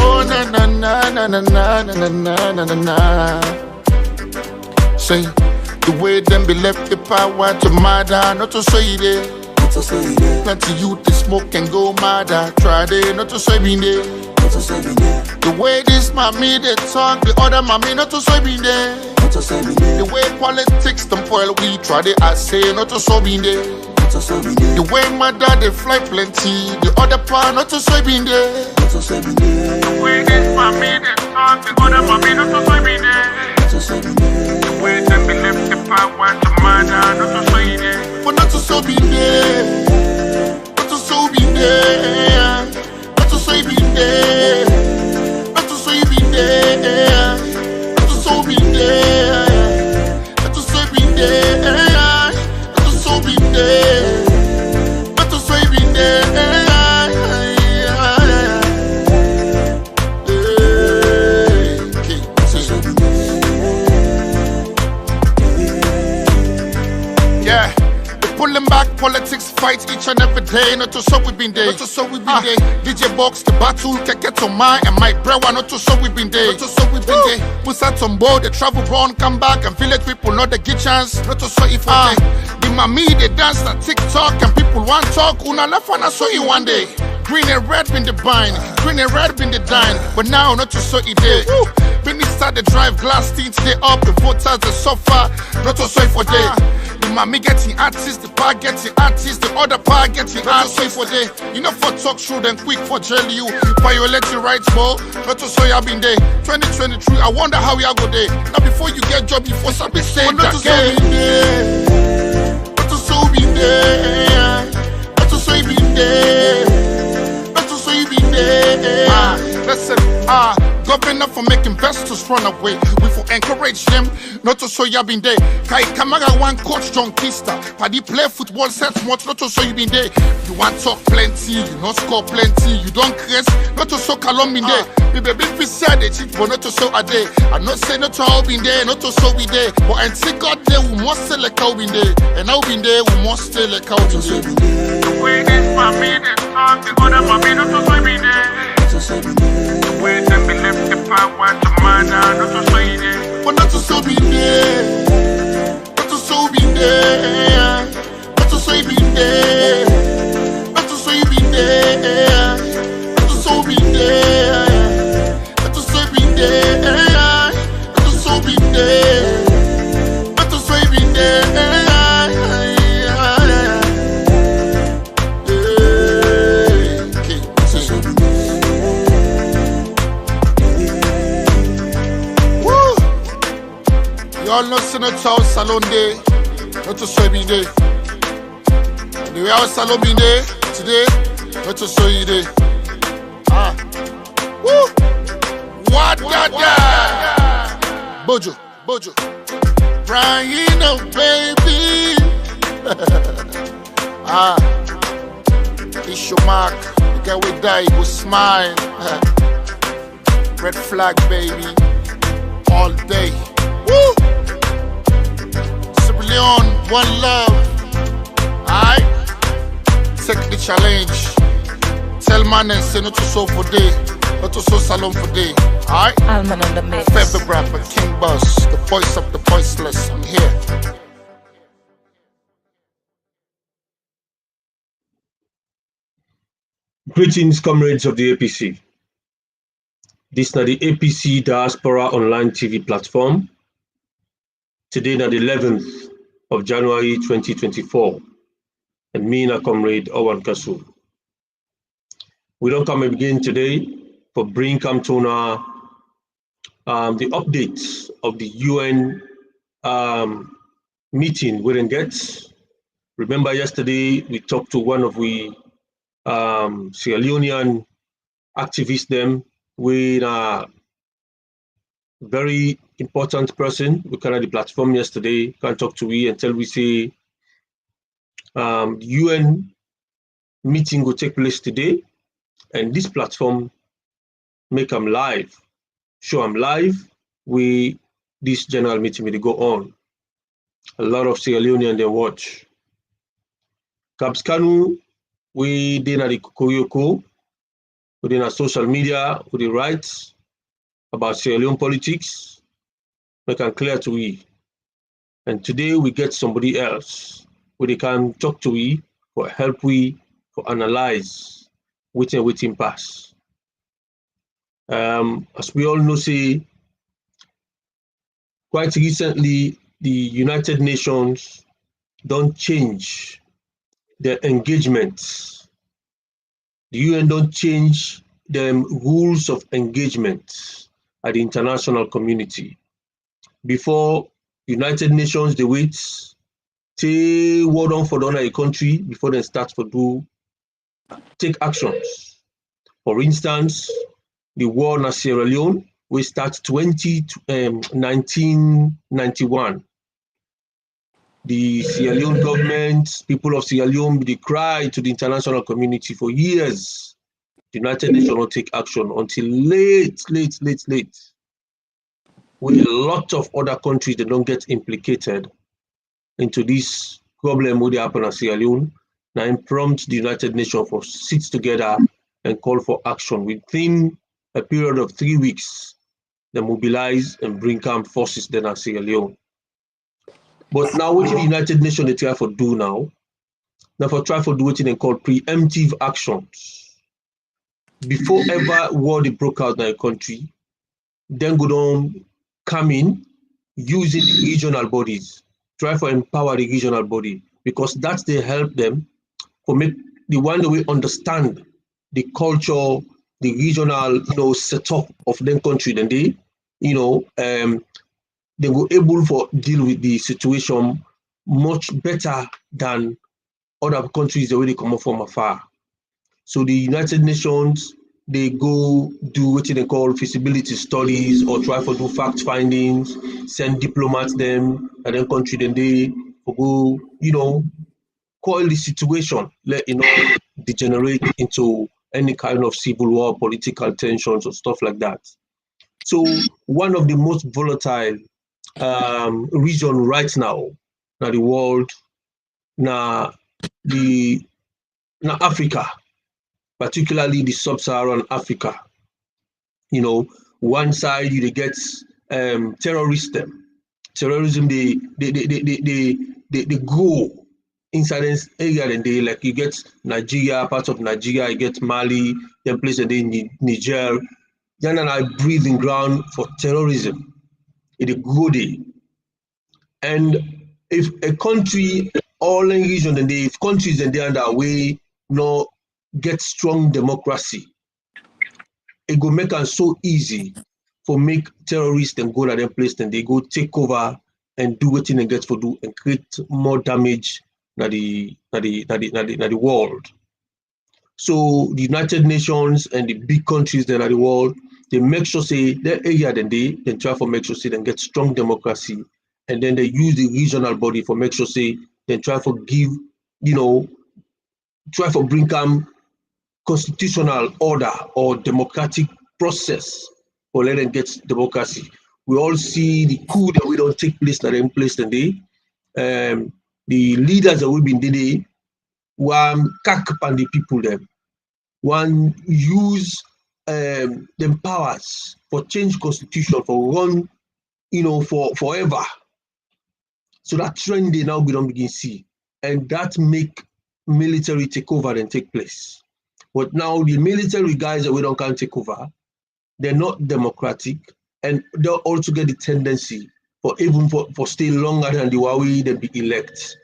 Oh na na na na na na na na na na na. Say the way them be left the power to murder, not to say it. Plenty youth they smoke and go mad. Try they not to say me there. The way this mommy they talk, the other mommy not to say me there. The way politics them spoil we try they I say not to say me there. The way my dad they fly plenty, the other part not to say me there. The way this mommy they talk, the other mommy not to say me there. The way them be left the power to murder, not to say there. But not to so be there. Not to so be there. Not to so be there. Not to so be there. Not to so be there. Not to so be there. Not to so be there. Not to so be there. Pulling back politics, fight each and every day. Not to so we been there. Not to so we been there. DJ box, the battle, can get on mine and my brewer. Not to so we been there. Not to so we been there. Put out on board, the travel run, come back and village people not the get chance. Not to so if the mommy they dance on TikTok and people want talk. Una left and I saw you one day. Green and red been the bind, green and red been the dine. But now not to so it there. When we start the drive, glass teens stay up, the voters they suffer. Not to so for day. The mommy getting artists, the pa getting artists, the other pa getting artists for day. You know for talk show then quick for jail you. Violate your rights, bro. Not to so you have been there. 2023, I wonder how you go there. Now before you get job, before somebody say not to so be there. Not to so be there. Not to so be there. Not to so be there. Listen, governor for make investors run away. We for encourage them not to show you been there. Kai Kamara one coach John Kista. Paddy play football sets much not to show you been there. You want talk plenty, you not score plenty. You don't crest, not to show Kalom been there. The baby fi said they cheat but not to show a day. I not say not to all been there, not to show we there. But until God there we must say like how been there. And now been there we must stay like how been there. The way this mommy they talk, the other mommy not to show me there. The way them be left the power to murder, not to show you there. But not to so be there. Not to so be there. Not to so be there. Not to so be there. Not to so be there. Not to so be there. Not to so be there. Not to so be there. Y'all know Senator Salon Day, not to show me day. The way our Salon be day today, not to show you day. Woo! What da? Bojo, crying out, baby. It's your mark. The guy will die, he will smile. Red flag, baby, all day. Woo! Leone, one love. Alright? Take the challenge. Tell man and say not to so for day. Not to so salon for day. Alright? Alman on the mix. Favorite rapper, King Boss. The voice of the voiceless. I'm here. Greetings, comrades of the APC. This is the APC Diaspora Online TV platform. Today is the 11th of January 2024, and me and our comrade Owan Kasu. We don't come again today for bring come to the updates of the UN meeting we didn't get. Remember yesterday we talked to one of the Sierra Leonean activists them with a very important person. We kind of the platform yesterday, can't talk to we until we say UN meeting will take place today, and this platform make them live, show them live with this general meeting will go on. A lot of Sierra Leonean they watch. Kabs-Kanu we did at the Koyoko, we did at social media, we did write about Sierra Leone politics, make it clear to we. And today we get somebody else where they can talk to we, for help we, for analyze waiting pass. As we all know, say, quite recently, the United Nations don't change their engagements. The UN don't change the rules of engagement at the international community. Before United Nations, they wait till war done for a country before they start to take actions. For instance, the war in Sierra Leone, we start 1991. The Sierra Leone government, people of Sierra Leone, they cried to the international community for years. The United Nations will not take action until late. With a lot of other countries, they don't get implicated into this problem where they happen in Sierra Leone. Now, it prompts the United Nations for sit together and call for action. Within a period of 3 weeks, they mobilize and bring armed forces then in Sierra Leone. But now what the United Nations they try to do now for try to do what they call preemptive actions. Before ever war they broke out in a country, then go down come in using the regional bodies, try to empower the regional body, because that's they help them for make the one that we understand the culture, the regional setup of them country, then they they were able to deal with the situation much better than other countries that really come from afar. So the United Nations, they go do what they call feasibility studies or try to do fact findings, send diplomats them, and then country then they go, call the situation, let degenerate into any kind of civil war, political tensions or stuff like that. So one of the most volatile region right now in the world, now Africa, particularly the sub-Saharan Africa. One side you get terrorists. Terrorism they go inside this area, and they like you get Nigeria, part of Nigeria, you get Mali, then place and then Niger. Then I breathing ground for terrorism. It go there. And if a country, all in region, and if countries and they are that way, get strong democracy, it go make it so easy for make terrorists and go to their place and they go take over and do what they get for do and create more damage than the world. So the United Nations and the big countries that are the world, they make sure say their area then they try for make sure say they get strong democracy, and then they use the regional body for make sure say they try for give, try for bring constitutional order or democratic process for let them get democracy. We all see the coup that we don't take place that in place today. The leaders that we've been today, one cack upon the people them, one use them powers for change constitution for run, for forever. So that trend they now we don't begin see, and that make military take over and take place. But now the military guys that we don't can't take over, they're not democratic, and they'll also get the tendency for even for stay longer than the way they be elect.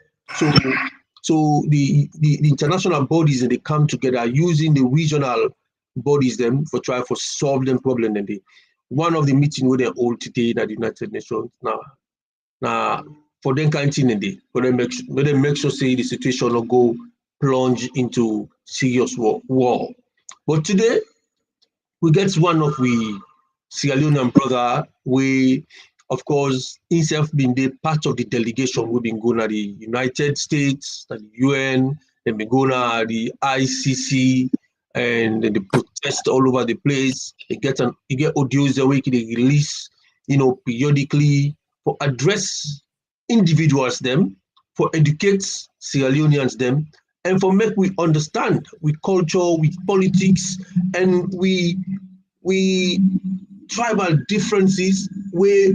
So the international bodies and they come together using the regional bodies them for try for solve them problem. And one of the meeting where they hold today at the United Nations now for them kind of thing and for them make sure say the situation will go plunge into serious war. But today we get one of we Sierra Leonean brother, we of course himself been the part of the delegation. We've been going to the United States, the UN, then been going to the ICC, and then they protest all over the place. You get audios the way they release, periodically for address individuals them, for educate Sierra Leoneans them, and for make we understand with culture, with politics, and we tribal differences were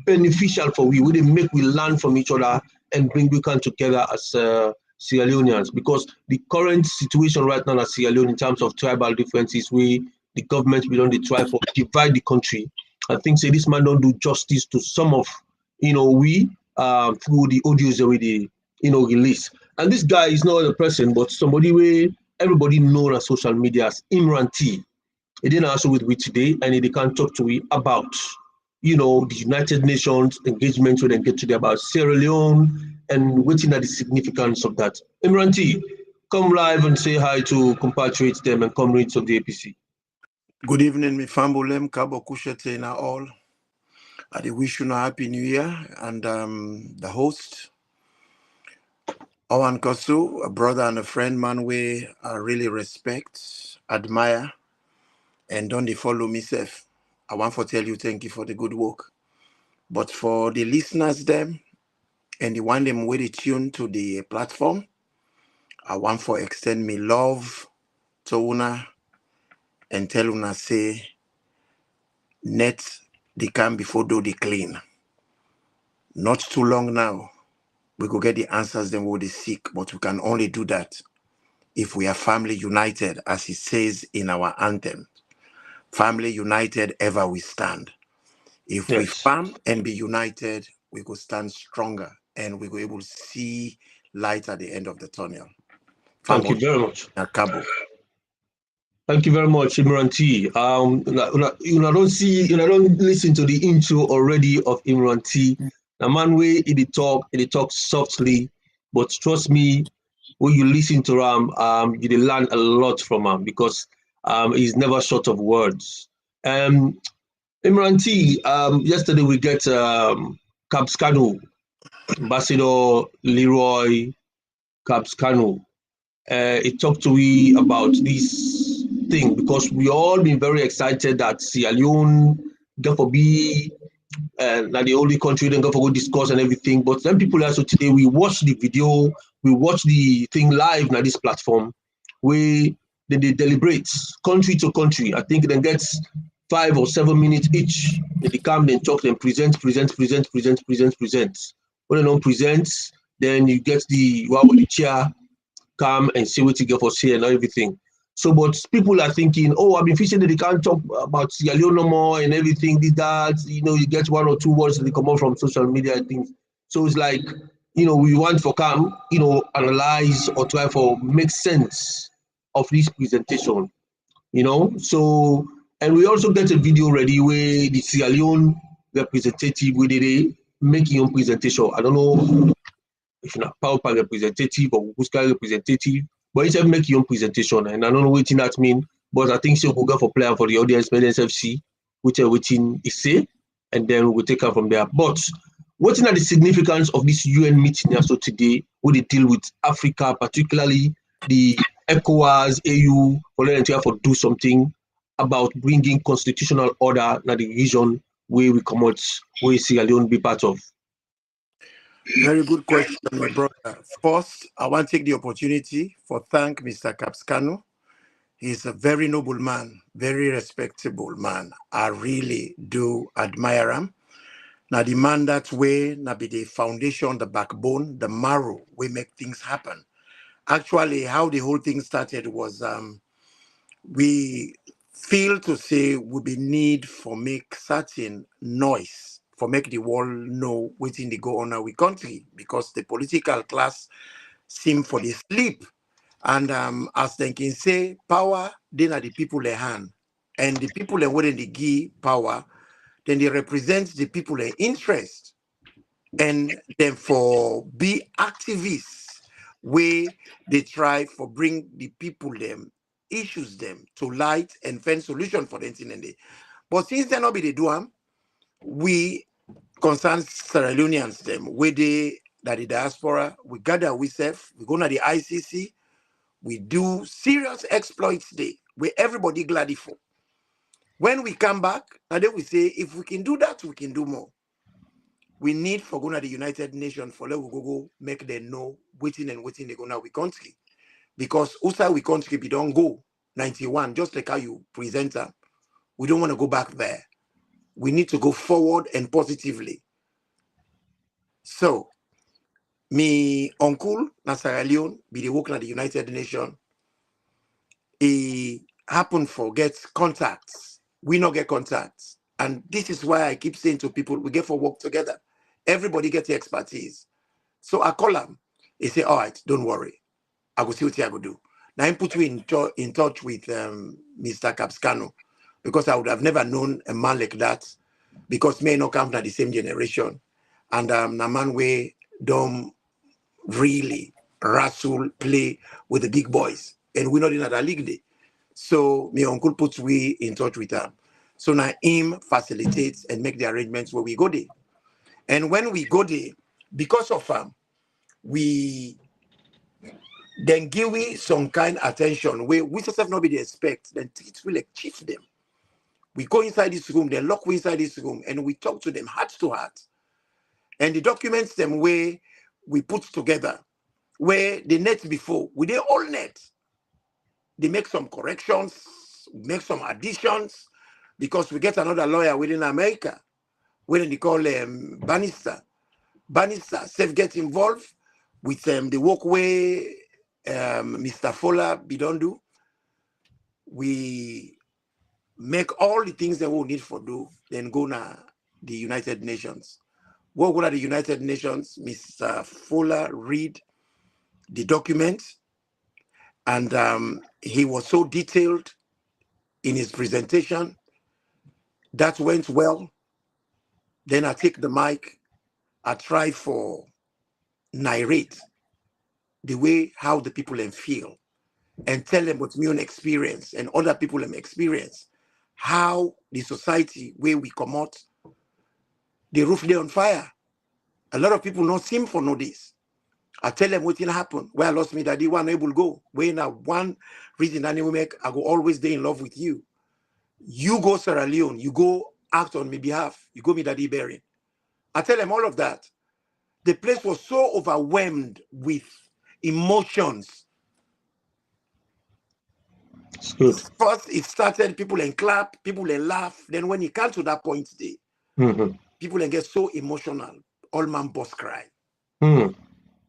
beneficial for we. We they make we learn from each other and bring we come together as Sierra Leoneans, because the current situation right now at Sierra Leone in terms of tribal differences, we the government we don't try for divide the country. I think say this man don't do justice to some of we through the audios that we release. And this guy is not a person, but somebody where everybody know on social media as Imran T. He didn't answer with we today, and he can talk to me about the United Nations engagement when they get today about Sierra Leone and waiting at the significance of that. Imran T, come live and say hi to compatriots them and comrades of the APC. Good evening, mi fambulem kabo kushete na all. I wish you a happy new year, and the host, Owen Kosu, a brother and a friend, man, we really respect, admire, and don't they follow myself. I want to tell you thank you for the good work. But for the listeners them, and the one them way tune to the platform, I want to extend me love to una and tell una say, net they can before do the clean. Not too long now, we could get the answers then we will seek, but we can only do that if we are family united, as it says in our anthem. Family united, ever we stand. If we farm and be united, we could stand stronger and we will able to see light at the end of the tunnel. Thank you very much. Cabo. Thank you very much, Imran T. You don't listen to the intro already of Imran T. The man way he talk softly, but trust me, when you listen to him, you learn a lot from him because he's never short of words. Imran T. Yesterday we get Kabs-Kanu, Ambassador Leeroy, Kabs-Kanu. He talked to me about this thing because we all been very excited that Sierra Leone going to be not the only country then going to go discuss and everything. But then people also today we watch the video, we watch the thing live on this platform where they deliberate country to country. I think then gets 5 or 7 minutes each. They come then talk and present. When they don't present, then you get the chair come and see what you get for say and everything. So, but people are thinking, oh, I've been fishing that they can't talk about Sierra Leone no more and everything, that, you get 1 or 2 words that they come out from social media and things. So it's like, we want for come, analyze or try for make sense of this presentation, So, and we also get a video ready where the Sierra Leone representative, where they make your own presentation. I don't know if you're not PowerPoint representative or Wuska representative, but it's make your own presentation. And I don't know what that means, but I think so we'll go for player for the audience, SFC, which are waiting is say, and then we'll take her from there. But what's the significance of this UN meeting also today, where they deal with Africa, particularly the ECOWAS, AU, for them to do something about bringing constitutional order in the region where we come out, where Sierra Leone be part of? Very good question, my brother. First, I want to take the opportunity for thank Mr. Kabs-Kanu. He's a very noble man, very respectable man. I really do admire him. Now, the man that way, now be the foundation, the backbone, the marrow, we make things happen. Actually, how the whole thing started was we feel to say we be need for make certain noise for make the world know within the go on our country, because the political class seem for the sleep. And as they can say, power, then are the people in hand. And the people in where they give power, then they represent the people in interest. And then for be activists, where they try for bring the people them, issues them to light and find solution for the incident. But since they not be the do them, we concern Sierra Leoneans them, where they that the diaspora, we gather ourselves, we go to the ICC, we do serious exploits day where everybody glad for. When we come back, and then we say, if we can do that, we can do more. We need for going to the United Nations for let we go make them know waiting and waiting they go now we country. because USA we country we don't go 91, just like how you present them. We don't want to go back there. We need to go forward and positively. So, me uncle na Sierra Leone be the work at the United Nations. He happened for get contacts. We not get contacts. And this is why I keep saying to people, we get for work together. Everybody get the expertise. So I call him. He say, all right, don't worry. I will see what I will do. Now I put you in touch with Mr. Kabs-Kanu, because I would have never known a man like that, because me no come from the same generation. And a man we don't really wrestle, play with the big boys. And we're not in that league day. So my uncle puts we in touch with him. So now him facilitates and make the arrangements where we go there. And when we go there, because of him, we then give we some kind of attention where we just have nobody expect, then it will like chief them. We go inside this room, they lock we inside this room, and we talk to them heart to heart. And the documents them where we put together, where the net before, we did all net. They make some corrections, make some additions, because we get another lawyer within America, where they call Bannister. Bannister self get involved with the walkway Mr. Fuller Bidondu. We make all the things that we need for do, then go to the United Nations. We'll go to the United Nations, Mr. Fuller read the document, and he was so detailed in his presentation. That went well. Then I take the mic, I try for narrate the way how the people feel, and tell them what my own experience and other people experience, how the society where we come out, the roof there on fire. A lot of people not seem for know this. I tell them what will happen. Where I lost me daddy, one able to go. Where now one reason that will make, I go always stay in love with you. You go Sierra Leone, you go act on my behalf. You go me daddy burying. I tell them all of that. The place was so overwhelmed with emotions. It's good. First, it started, people and clap, people and laugh. Then when it comes to that point today, people and get so emotional, all man boss cry.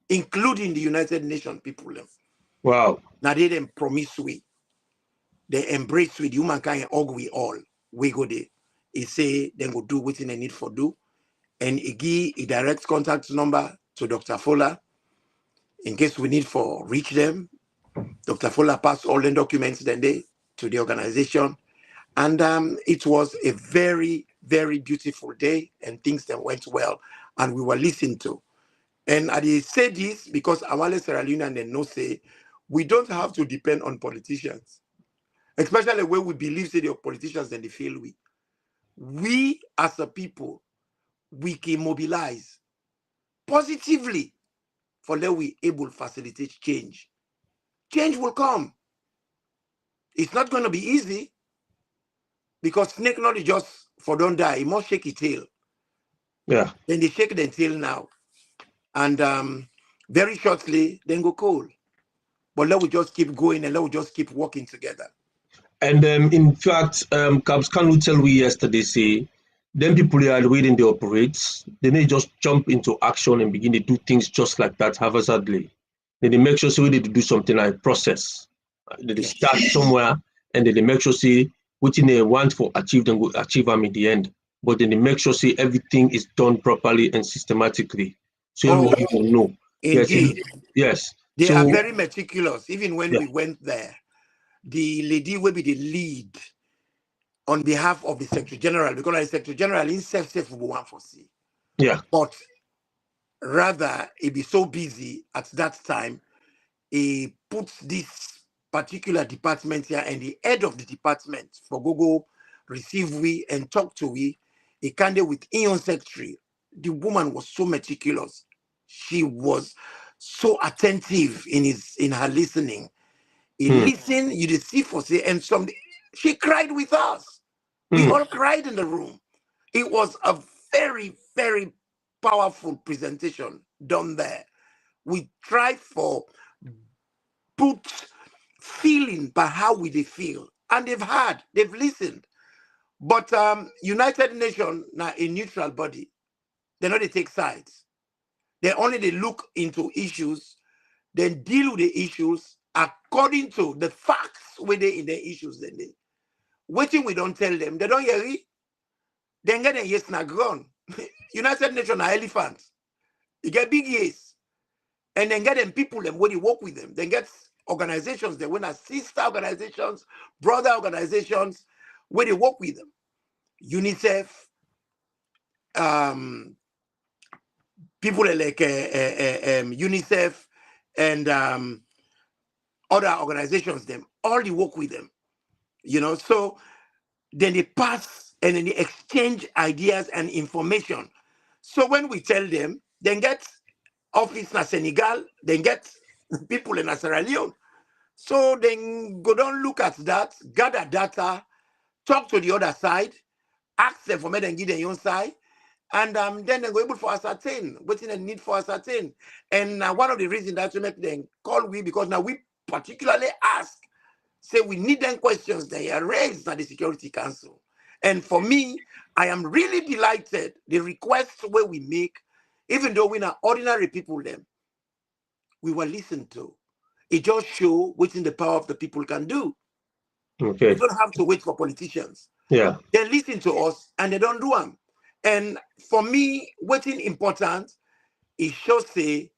Including the United Nations people. Wow. Now they didn't promise we. They embrace with humankind and we all. We go there. He say then go do what they need for do. And he give a direct contact number to Dr. Fuller in case we need for reach them. Dr. Fuller passed all the documents then they to the organization. And it was a very, very beautiful day, and things that went well, and we were listened to. And I say this because Awale Sierra Leone and no say we don't have to depend on politicians, especially when we believe say the politicians then they fail we. We as a people, we can mobilize positively for that we able to facilitate change. Change will come. It's not going to be easy because snake not just for don't die, it must shake its tail. Yeah. Then they shake their tail now. And very shortly, then go cold. But let we just keep going and let we just keep working together. And in fact, Kabs-Kanu tell we yesterday, say, them people they are waiting they operate, they may just jump into action and begin to do things just like that haphazardly. Then they make sure say they do something like process. They start somewhere and then they make sure say what they want for achieve them go achieve them in the end. But then they make sure say everything is done properly and systematically. So everybody will know. Indeed. Yes. They so, are very meticulous. Even when we went there, the lady will be the lead on behalf of the Secretary General, because the Secretary General himself will want for see. Yeah. But rather, he be so busy at that time, he puts this particular department here, and the head of the department for go receive we and talk to we, he candidate with Ion Secretary. The woman was so meticulous. She was so attentive in her listening. He listened, you did see for say, and she cried with us. We all cried in the room. It was a very, very powerful presentation done there. We tried for put feeling by how they feel. And they've listened. But United Nations now a neutral body. They know they take sides. They look into issues, then deal with the issues according to the facts where they in the issues. Then they waiting, we don't tell them. They don't hear it. Then get a yes na grown. United Nations are elephants. You get big yes. And then get them people them when you work with them. Then get organizations, they win as sister organizations, brother organizations, where they work with them. UNICEF, people like UNICEF and other organizations, them all they work with them, you know. So then they pass and then they exchange ideas and information. So when we tell them, then get office in Senegal, then get people in Sierra Leone. So then go down, look at that, gather data, talk to the other side, ask them for me, then give their own side, and then they go able for ascertain what's in the need for ascertain. And one of the reasons that we make them call we, because now we particularly ask, say we need them questions that are raised at the Security Council. And for me, I am really delighted the requests where we make, even though we're not ordinary people, them we were listened to. It just shows what's in the power of the people can do. Okay. You don't have to wait for politicians. Yeah. They listen to us and they don't do them. And for me, what's important, it shows the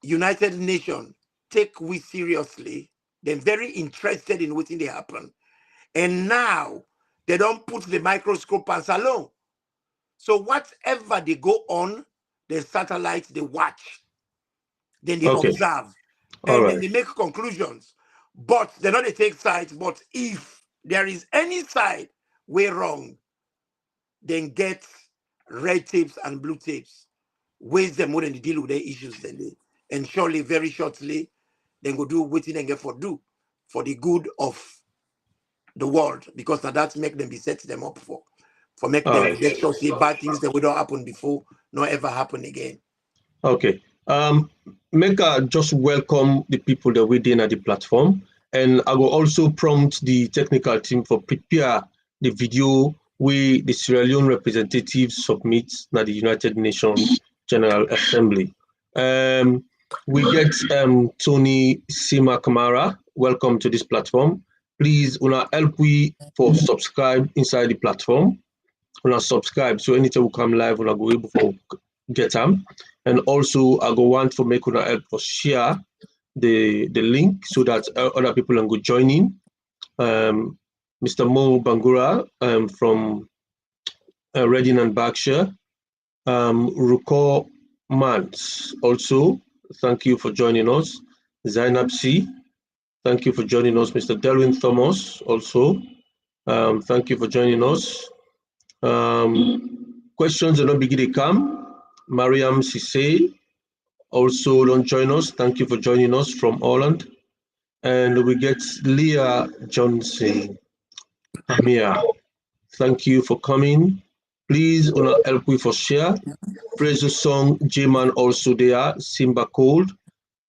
United Nations take we seriously. They're very interested in what's in they happen. And now they don't put the microscope and alone. So whatever they go on, the satellites, they watch, then they observe, and then they make conclusions. But they not they take sides. But if there is any side way wrong, then get red tapes and blue tapes, ways them more than they deal with their issues. Then they, and surely very shortly, then go do what they get for the good of the world, because now that make them be set them up for make them get sure see bad things that would not happen before, not ever happen again. Okay. Make just welcome the people that within at the platform, and I will also prompt the technical team for prepare the video where the Sierra Leone representatives submit na the United Nations General Assembly. We get Tony Sima Kamara. Welcome to this platform. Please, una help we for subscribe inside the platform. Una subscribe so anytime we come live, una go able for get them. And also, I go want for make una help for share the link so that other people can go join in. Mr. Mo Bangura from Reading and Berkshire. Ruko Mans also, thank you for joining us. Zainab C, thank you for joining us. Mr. Delwin Thomas also, thank you for joining us. Questions are not beginning to come. Mariam Sisse also don't join us. Thank you for joining us from Holland. And we get Leah Johnson. Amir, thank you for coming. Please help me for share. Praise the song J-Man also there. Simba Cold.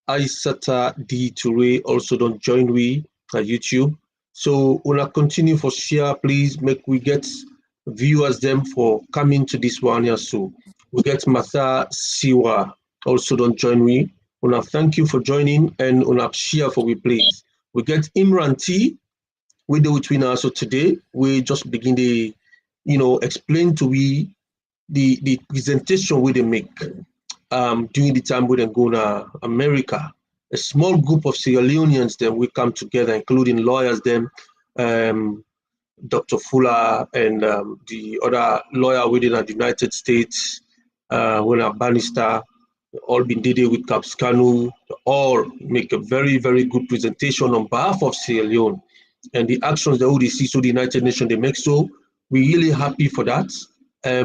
Aisata D Toure also don't join we at YouTube. So continue for share. Please make we get viewers them for coming to this one here. So we get Matha Siwa also don't join me. Thank you for joining and share for we please. We get Imran T. We do it with us. So today we just begin the explain to we the presentation we they make during the time we then go to America. A small group of Sierra Leoneans then we come together, including lawyers them, Dr. Fuller and the other lawyer within the United States, Bannister, all been did it with Kabs-Kanu, all make a very, very good presentation on behalf of Sierra Leone and the actions that we see so the United Nations they make. So we're really happy for that.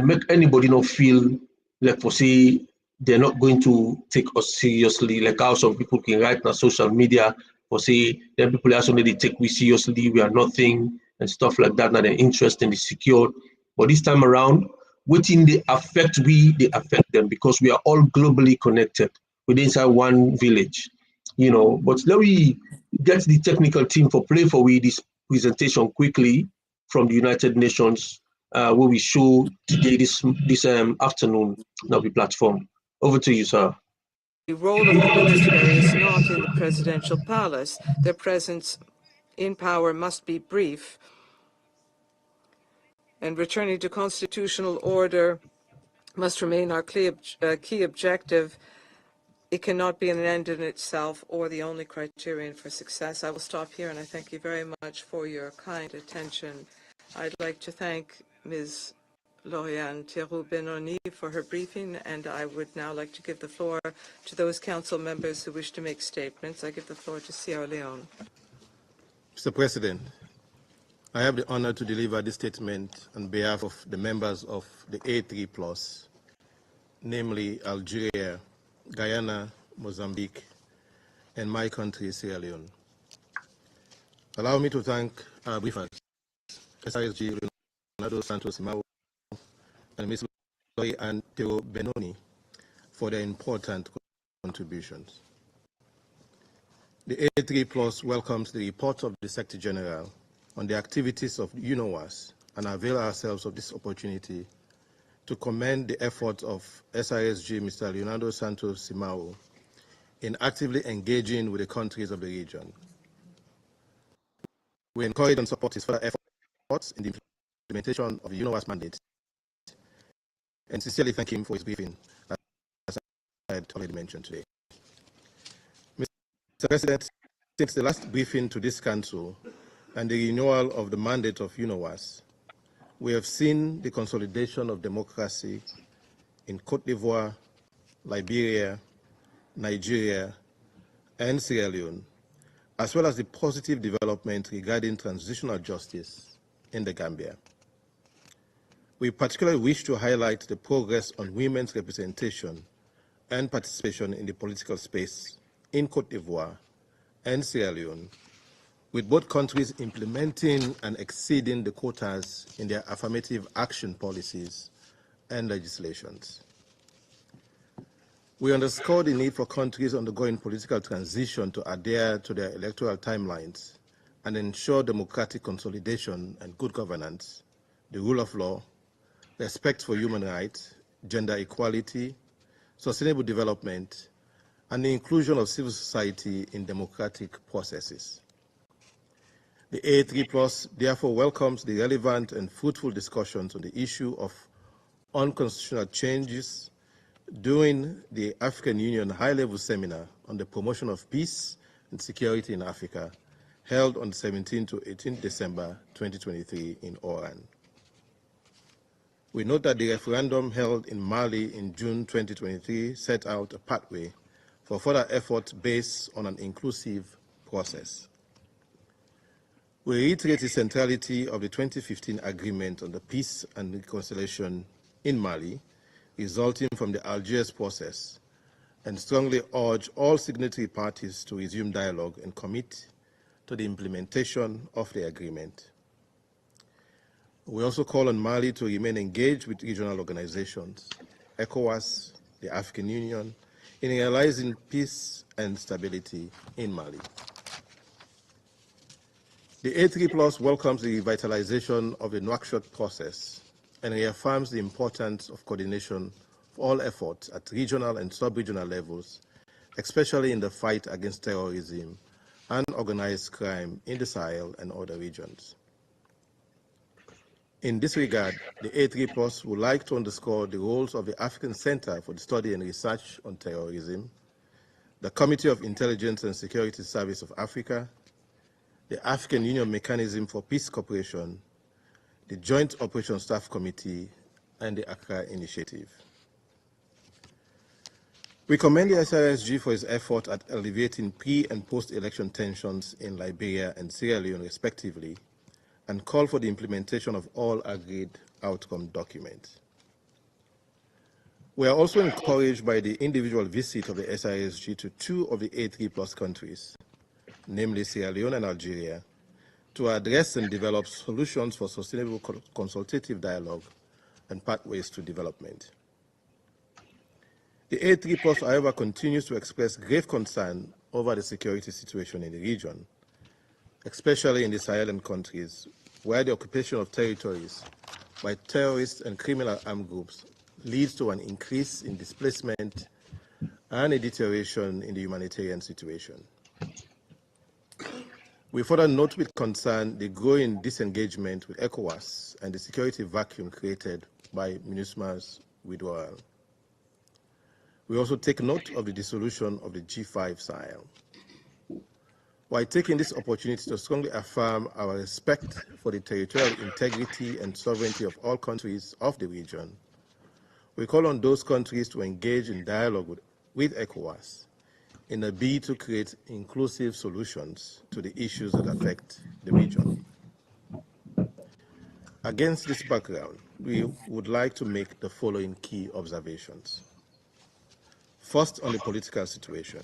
Make anybody not feel like for say they're not going to take us seriously, like how some people can write on social media for say then people are they take we seriously, we are nothing and stuff like that, not their interest in the secure. But this time around, within they affect we, they affect them because we are all globally connected within inside one village. you know. But let me get the technical team for play for we this presentation quickly from the United Nations, where we show today this afternoon on the platform. Over to you, sir. The role of the military is not in the presidential palace. Their presence in power must be brief. And returning to constitutional order must remain our key objective. It cannot be an end in itself or the only criterion for success. I will stop here, and I thank you very much for your kind attention. I'd like to thank Ms. Lauriane Thiroux-Benoni for her briefing, and I would now like to give the floor to those council members who wish to make statements. I give the floor to Sierra Leone. Mr. President, I have the honor to deliver this statement on behalf of the members of the A3+, namely Algeria, Guyana, Mozambique, and my country, Sierra Leone. Allow me to thank our briefers, SISG Leonardo Santos Simao and Ms. Leeroy Thiroux-Benoni, for their important contributions. The A3+ welcomes the report of the Secretary General on the activities of UNOWAS and avail ourselves of this opportunity to commend the efforts of SISG Mr. Leonardo Santos Simao in actively engaging with the countries of the region. We encourage and support his further efforts in the implementation of the UNOWAS mandate and sincerely thank him for his briefing, as I had already mentioned today. Mr. President, since the last briefing to this Council and the renewal of the mandate of UNOWAS, we have seen the consolidation of democracy in Côte d'Ivoire, Liberia, Nigeria, and Sierra Leone, as well as the positive development regarding transitional justice in the Gambia. We particularly wish to highlight the progress on women's representation and participation in the political space in Côte d'Ivoire and Sierra Leone, with both countries implementing and exceeding the quotas in their affirmative action policies and legislations. We underscore the need for countries undergoing political transition to adhere to their electoral timelines and ensure democratic consolidation and good governance, the rule of law, respect for human rights, gender equality, sustainable development, and the inclusion of civil society in democratic processes. The A3+ therefore welcomes the relevant and fruitful discussions on the issue of unconstitutional changes during the African Union High-Level Seminar on the Promotion of Peace and Security in Africa, held on 17 to 18 December 2023 in Oran. We note that the referendum held in Mali in June 2023 set out a pathway for further efforts based on an inclusive process. We reiterate the centrality of the 2015 agreement on the peace and reconciliation in Mali, resulting from the Algiers process, and strongly urge all signatory parties to resume dialogue and commit to the implementation of the agreement. We also call on Mali to remain engaged with regional organizations, ECOWAS, the African Union, in realizing peace and stability in Mali. The A3+ welcomes the revitalization of the Nouakchott process and reaffirms the importance of coordination of all efforts at regional and sub-regional levels, especially in the fight against terrorism and organized crime in the Sahel and other regions. In this regard, the A3+ would like to underscore the roles of the African Center for the Study and Research on Terrorism, the Committee of Intelligence and Security Service of Africa, the African Union Mechanism for Peace Cooperation, the Joint Operations Staff Committee, and the Accra Initiative. We commend the SISG for its effort at alleviating pre- and post-election tensions in Liberia and Sierra Leone, respectively, and call for the implementation of all agreed outcome documents. We are also encouraged by the individual visit of the SISG to two of the A3+ countries, namely Sierra Leone and Algeria, to address and develop solutions for sustainable consultative dialogue and pathways to development. The A3+, however, continues to express grave concern over the security situation in the region, especially in the Sahel countries, where the occupation of territories by terrorists and criminal armed groups leads to an increase in displacement and a deterioration in the humanitarian situation. We further note with concern the growing disengagement with ECOWAS and the security vacuum created by MINUSMA's withdrawal. We also take note of the dissolution of the G5 Sahel. While taking this opportunity to strongly affirm our respect for the territorial integrity and sovereignty of all countries of the region, we call on those countries to engage in dialogue with ECOWAS in a bid to create inclusive solutions to the issues that affect the region. Against this background, we would like to make the following key observations. First, on the political situation.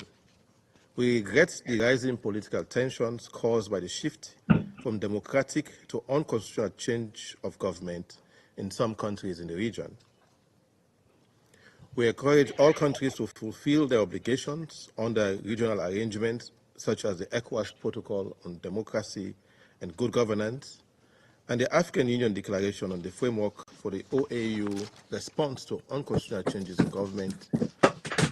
We regret the rising political tensions caused by the shift from democratic to unconstitutional change of government in some countries in the region. We encourage all countries to fulfill their obligations under regional arrangements such as the ECOWAS Protocol on Democracy and Good Governance and the African Union Declaration on the Framework for the OAU response to unconstitutional changes in government,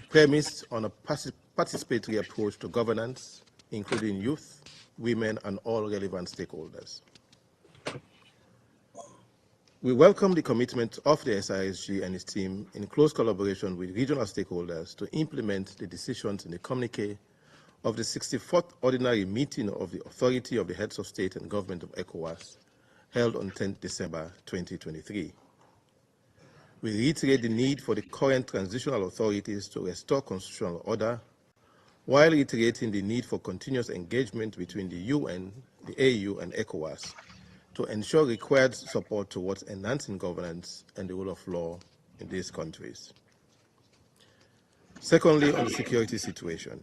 premised on a participatory approach to governance, including youth, women, and all relevant stakeholders. We welcome the commitment of the SISG and its team in close collaboration with regional stakeholders to implement the decisions in the communique of the 64th Ordinary Meeting of the Authority of the Heads of State and Government of ECOWAS, held on 10 December 2023. We reiterate the need for the current transitional authorities to restore constitutional order, while reiterating the need for continuous engagement between the UN, the AU, and ECOWAS to ensure required support towards enhancing governance and the rule of law in these countries. Secondly, on the security situation.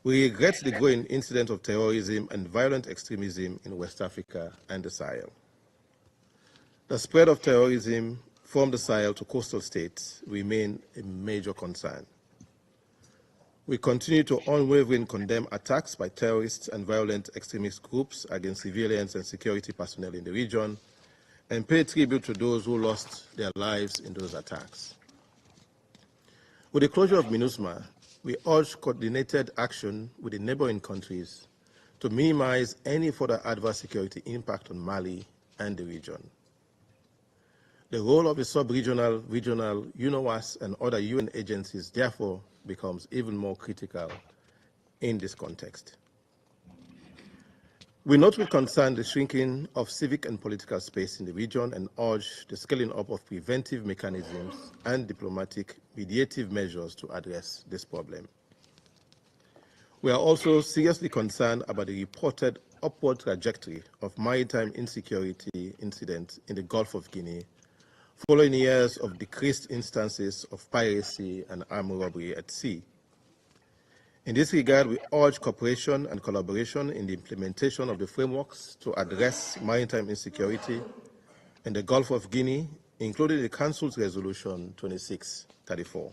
We regret the growing incident of terrorism and violent extremism in West Africa and the Sahel. The spread of terrorism from the Sahel to coastal states remain a major concern. We continue to unwaveringly condemn attacks by terrorists and violent extremist groups against civilians and security personnel in the region and pay tribute to those who lost their lives in those attacks. With the closure of MINUSMA, we urge coordinated action with the neighboring countries to minimize any further adverse security impact on Mali and the region. The role of the sub-regional, regional, UNOWAS, and other UN agencies therefore becomes even more critical in this context. We note with concern the shrinking of civic and political space in the region and urge the scaling up of preventive mechanisms and diplomatic mediative measures to address this problem. We are also seriously concerned about the reported upward trajectory of maritime insecurity incidents in the Gulf of Guinea following years of decreased instances of piracy and armed robbery at sea. In this regard, we urge cooperation and collaboration in the implementation of the frameworks to address maritime insecurity in the Gulf of Guinea, including the Council's Resolution 2634.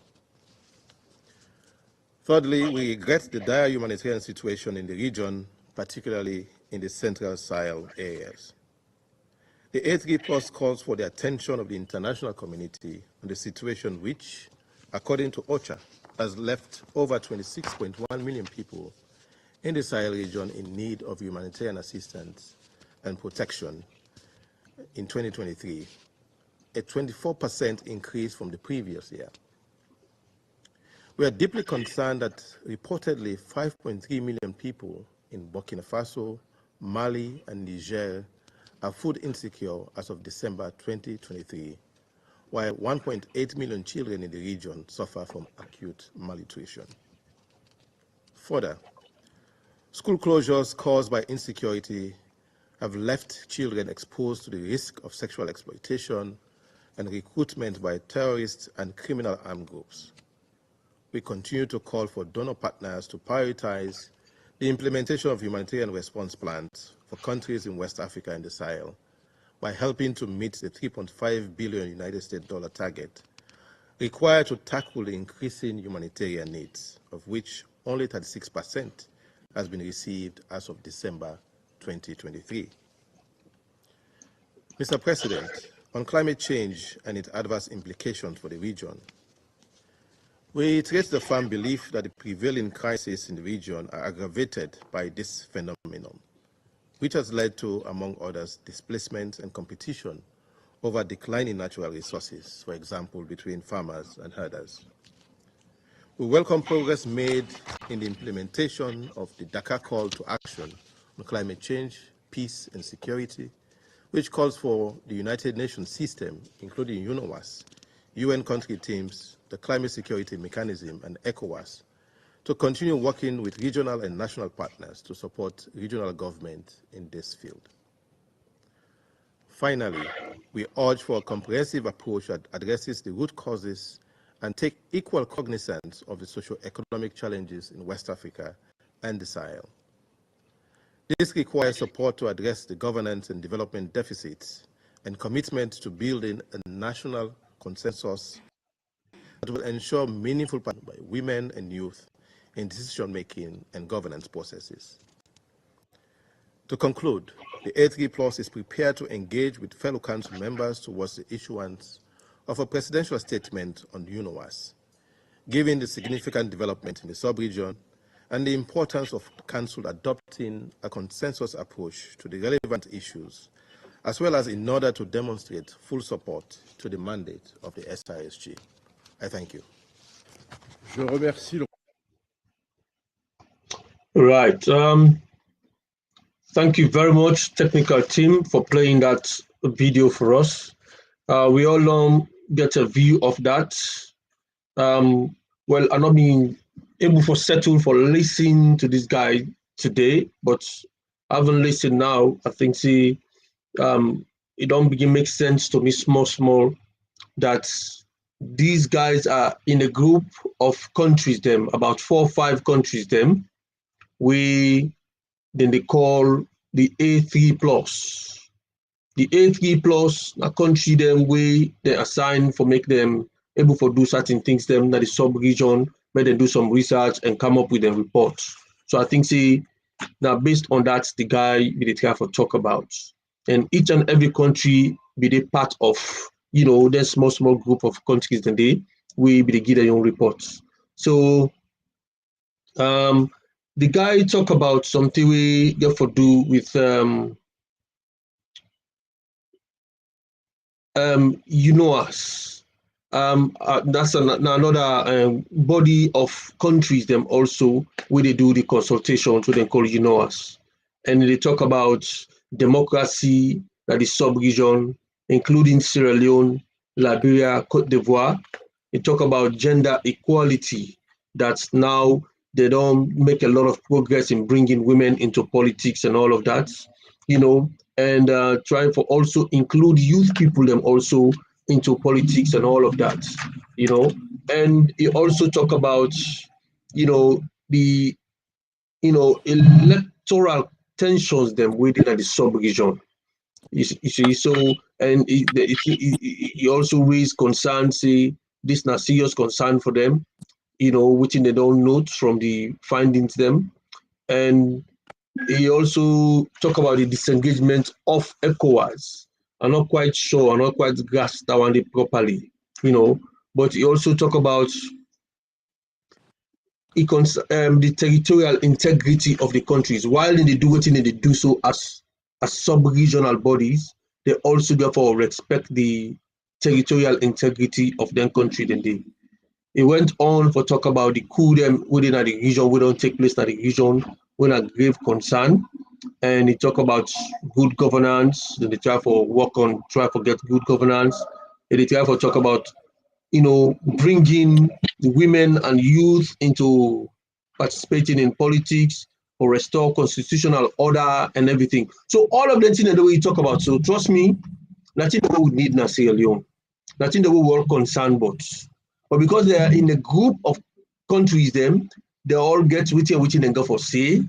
Thirdly, we regret the dire humanitarian situation in the region, particularly in the central Sahel areas. The A3 Plus calls for the attention of the international community on the situation which, according to OCHA, has left over 26.1 million people in the Sahel region in need of humanitarian assistance and protection in 2023, a 24% increase from the previous year. We are deeply concerned that reportedly 5.3 million people in Burkina Faso, Mali, and Niger are food insecure as of December 2023, while 1.8 million children in the region suffer from acute malnutrition. Further, school closures caused by insecurity have left children exposed to the risk of sexual exploitation and recruitment by terrorists and criminal armed groups. We continue to call for donor partners to prioritize the implementation of humanitarian response plans for countries in West Africa and the Sahel by helping to meet the $3.5 billion United States target required to tackle the increasing humanitarian needs, of which only 36% has been received as of December 2023. Mr. President, on climate change and its adverse implications for the region, we reiterate the firm belief that the prevailing crises in the region are aggravated by this phenomenon, which has led to, among others, displacement and competition over declining natural resources, for example, between farmers and herders. We welcome progress made in the implementation of the Dakar Call to Action on Climate Change, Peace and Security, which calls for the United Nations system, including UNOWAS, UN country teams, the Climate Security Mechanism, and ECOWAS, to continue working with regional and national partners to support regional government in this field. Finally, we urge for a comprehensive approach that addresses the root causes and take equal cognizance of the socio-economic challenges in West Africa and the Sahel. This requires support to address the governance and development deficits and commitment to building a national consensus that will ensure meaningful participation by women and youth in decision-making and governance processes. To conclude, the A3 Plus is prepared to engage with fellow council members towards the issuance of a presidential statement on UNOWAS, given the significant development in the sub-region and the importance of the Council adopting a consensus approach to the relevant issues, as well as in order to demonstrate full support to the mandate of the SISG. I thank you. Je remercie le... Right. Thank you very much, technical team, for playing that video for us. We all get a view of that. Well, I'm not being able to settle for listening to this guy today, but having listened now, I think it don't begin make sense to me small that these guys are in a group of countries, them about 4 or 5 countries, them then they call the A3 plus. The A3 plus a country them way they assign for make them able to do certain things them that the sub-region, where they do some research and come up with a report. So I think now based on that, the guy we did have to talk about. And each and every country be the part of, there's small group of countries then we be give their own reports. So the guy talk about something we get to do with UNOWAS. That's another body of countries them also where they do the consultations, what they call UNOWAS. And they talk about democracy, that is sub-region, including Sierra Leone, Liberia, Cote d'Ivoire. They talk about gender equality, that's now they don't make a lot of progress in bringing women into politics and all of that, and trying for also include youth people them also into politics and all of that, and he also talk about, the, electoral tensions them within the sub-region. You see, so, and he also raised concerns, say this not serious concern for them, which they don't note from the findings them. And he also talk about the disengagement of ECOWAS. I'm not quite sure, I'm not quite grasp that one properly, but he also talk about the territorial integrity of the countries. While they do what they do so as sub-regional bodies, they also therefore respect the territorial integrity of their country. He went on for talk about the coup them within the region, we don't take place in the region, when a grave concern. And he talk about good governance, then they try to get good governance. And they try to talk about, bringing the women and youth into participating in politics, or restore constitutional order and everything. So all of them things that we talk about. So trust me, nothing that we would need in Sierra Leone, nothing that we were concerned about. But because they are in a group of countries, they all get which they go for say,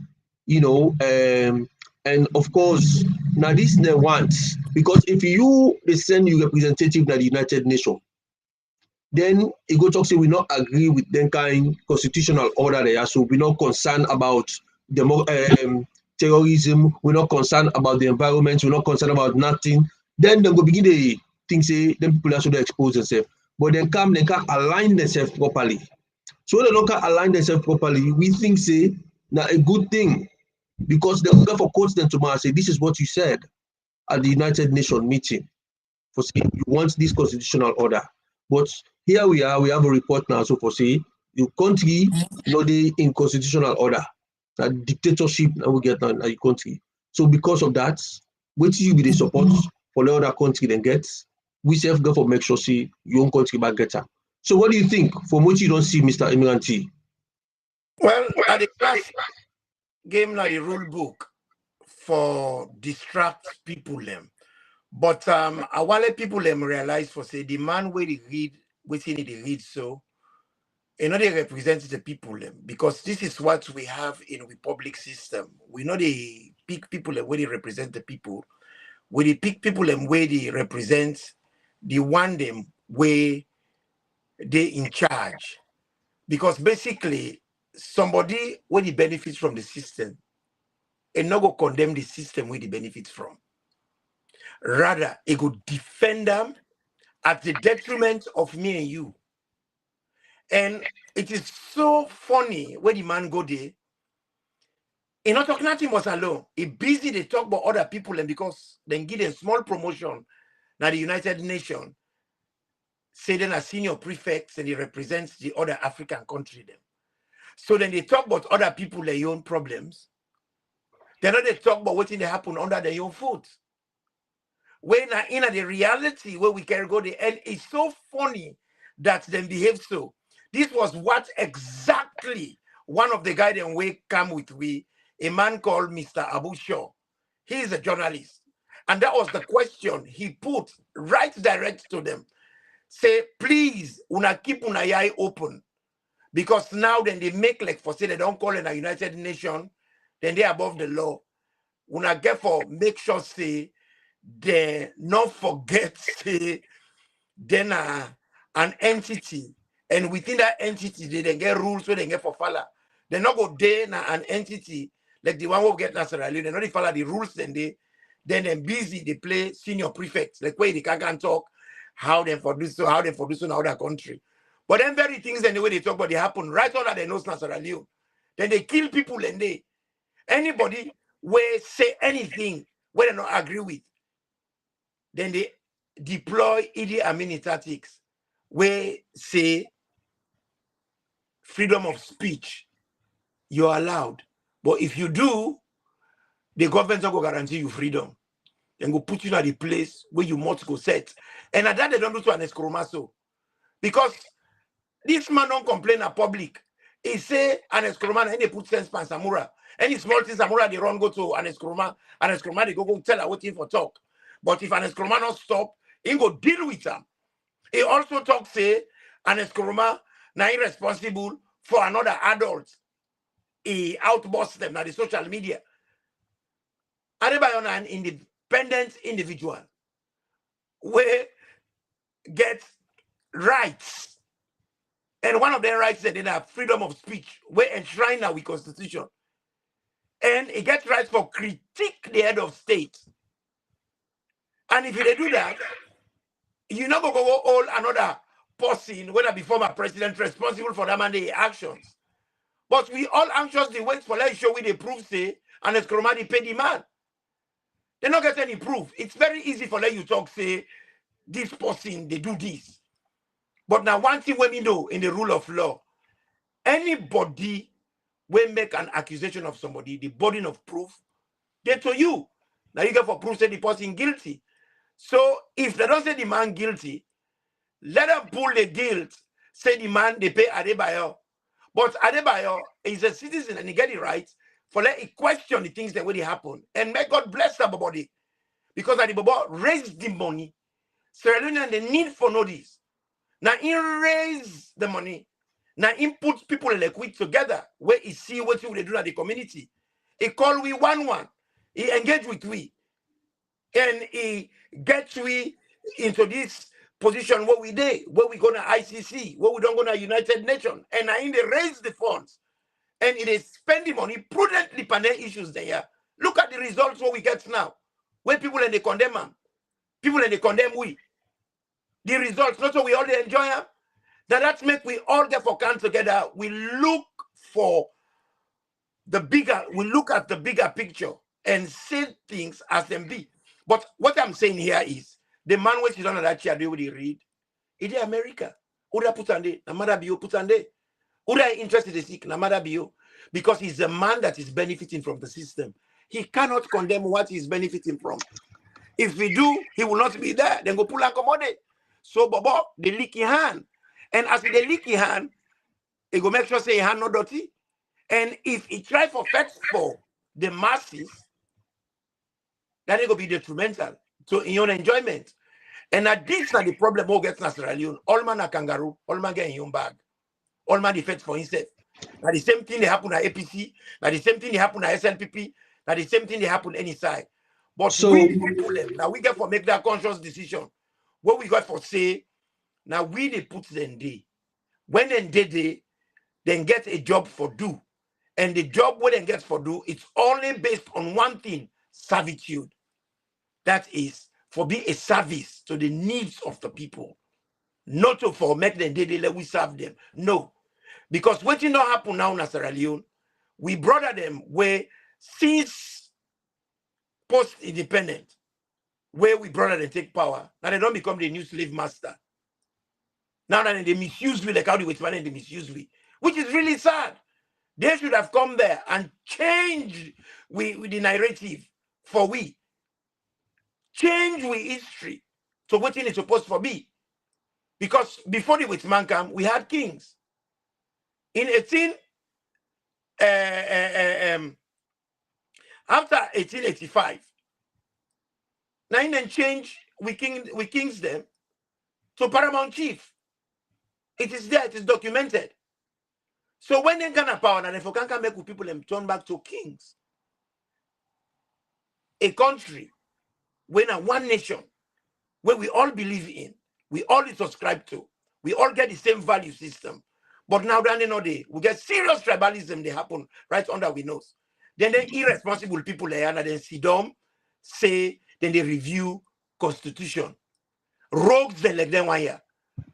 and of course, now this they want, because if they send you representative to the United Nations, then he go talk say we not agree with them kind constitutional order there, so we not concerned about terrorism, we're not concerned about the environment, we're not concerned about nothing. Then they go begin to think say them people are should expose themselves, but they can't align themselves properly. So when they don't align themselves properly, we think say now a good thing, because they will for quote them tomorrow say this is what you said at the United Nations meeting for saying you want this constitutional order. But here we are, we have a report now. So for say your country not in constitutional order, a dictatorship now we get on your country. So because of that, what you be the support for the other country then gets, we self go for make sure see your own country back get up. So what do you think from what you don't see, Mr. Imiranti? Well, at the class game now the rule book for distract people them. But I want let people them realize for say the man where they read within they read so you know they represent the people them, because this is what we have in the public system. We know they pick people them where they represent the people. Where they pick people them where they represent the one them where they in charge. Because basically somebody where they benefits from the system and not go condemn the system where they benefits from. Rather, it could defend them at the detriment of me and you. And it is so funny when the man go there. He not talking nothing was alone. He busy they talk about other people, and because then give them small promotion now the United Nations say then a senior prefects and he represents the other African country them. So then they talk about other people their own problems. Then they talk about what they happen under their own foot. When in the reality where we can go there, and it's so funny that them behave so. This was what exactly one of the guys that we come with a man called Mr. Abu Shaw. He is a journalist. And that was the question he put right direct to them. Say, please, una keep una eye open. Because now then they make like for say they don't call it a United Nations, then they're above the law. Una get for make sure say they not forget say then an entity, and within that entity they then get rules where they get for follow. They not go there na an entity like the one who get naturally. They not follow the rules. Then they busy they play senior prefects like where they can't talk how they for this so how they for this in other country. But then very things and the way they talk about they happen right under their nose naturally. Then they kill people and they anybody where say anything where they not agree with. Then they deploy Idi Amin tactics where say freedom of speech, you're allowed. But if you do, the government will guarantee you freedom. And go put you at the place where you must go set. And at that they don't do to an escromaso. Because this man don't complain at public. He say an escroma and they put sense pan Samura. Any small thing Samura they run go to an escroma they go tell her what thing for talk. But if an escroma not stop, he go deal with them. He also talk say an escroma now irresponsible for another adult. He outburst them now the social media. Adebayo an independent individual where get rights. And one of their rights is that they have freedom of speech, where enshrined now with Constitution. And it gets rights for critique the head of state. And if they do that, you're not going to go all another person, whether be former president, responsible for them and their actions. But we all anxiously wait for let's show we the proof say, and it's Kromadi pay the man. They not get any proof. It's very easy for let you talk, say, this person, they do this. But now one thing when we know in the rule of law, anybody will make an accusation of somebody, the burden of proof, they to you. Now you get for proof say the person guilty. So if they don't say the man guilty, let them pull the guilt, say the man they pay Adebayo. But Adebayo is a citizen and he get it right for let it question the things that really happen. And may God bless everybody. Because Adebayo raised the money. Sierra Leone they need for know this. Now he raise the money. Now he puts people like we together where he see what they do at the community. He call we one. He engage with we. And he gets we into this position where we dey, where we gonna ICC, where we don't go to United Nations, and I they raise the funds, and it is spend the money prudently panel issues there. Look at the results what we get now. When people and they condemn them, people and they condemn we. The results, not so we all enjoy them. That's make we all get for can together. We look for the bigger, we look at the bigger picture and see things as them be. But what I'm saying here is the man which is on that chair, do what he read. It is America. Uda putande, namada biyo putande. Uda interested in sick, namada biyo. Because he's a man that is benefiting from the system. He cannot condemn what he's benefiting from. If we do, he will not be there. Then go pull and commode. So Bobo, the leaky hand. And as the leaky hand, he go make sure say he hand no dirty. And if he try for fetch for the masses, then it will be detrimental to your enjoyment. And at this is the problem who gets Sierra Leone. All man a kangaroo, all man get in your bag. All man defends for himself. Now the same thing they happen at APC, now the same thing they happen at SLPP, now the same thing they happen any side. But so we people them, now we get for make that conscious decision. What we got for say, now we they put them there. When they then get a job for do. And the job we then get for do, it's only based on one thing, servitude. That is for be a service to the needs of the people. Not to for make them they let we serve them. No. Because what did not happen now in Sierra Leone, we brother them where since post-independent, where we brother them take power, now they don't become the new slave master. Now that they misuse we like how the Westman they misuse we, which is really sad. They should have come there and changed with the narrative for we. Change with history. So what is supposed to be? Because before the Westman come, we had kings. In after 1885, now then change we kings them to paramount chief. It is there, it is documented. So when they can have power, and if you can't make with people them turn back to kings, a country, when a one nation, where we all believe in, we all subscribe to, we all get the same value system. But now that we get serious tribalism, they happen right under we nose. Then the irresponsible people there, and then sit down, say, then they review constitution. Rogues they let them one year.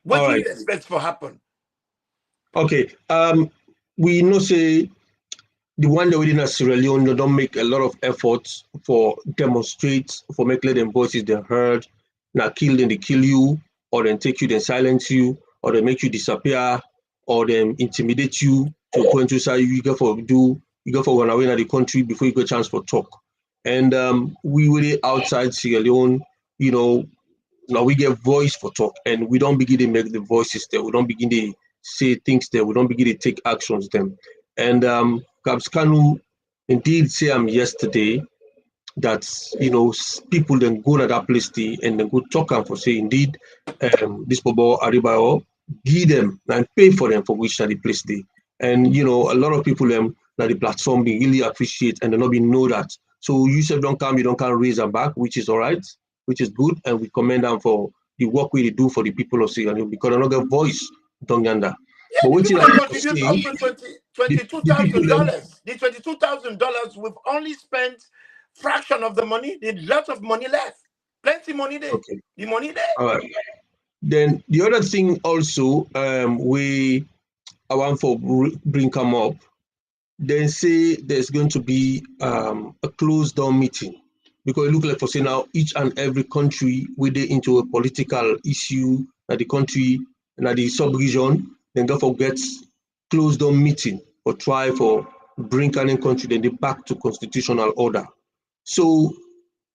What do you expect for happen? Okay. We know say the one that we did in Sierra Leone, they don't make a lot of efforts for demonstrate, for make let them voices they heard. Now kill them, they kill you, or then take you, then silence you, or they make you disappear, or then intimidate you to go into side you go for run away in the country before you get a chance for talk. And we really outside Sierra Leone, now we get voice for talk, and we don't begin to make the voices there. We don't begin to say things there. We don't begin to take actions them. And Kabs-Kanu indeed say yesterday that people then go to that place there and then go talk and for say indeed this Bobo Aribao give them and pay for them for which the place there. And a lot of people that the platform be really appreciate and they not be know that. So you said don't come raise them back, which is all right, which is good, and we commend them for the work we do for the people of Sierra Leone because another voice don't yonder. Yeah, but what contribute up to $22,000. The $22,000 we've only spent fraction of the money. There's lots of money left. Plenty money there. Okay. The money there. All right. Then the other thing also I want for bring come up. Then say there's going to be a closed door meeting because it look like for say now each and every country with into a political issue at the country and at the sub-region, then therefore gets closed door meeting or try for bring any country then they back to constitutional order. So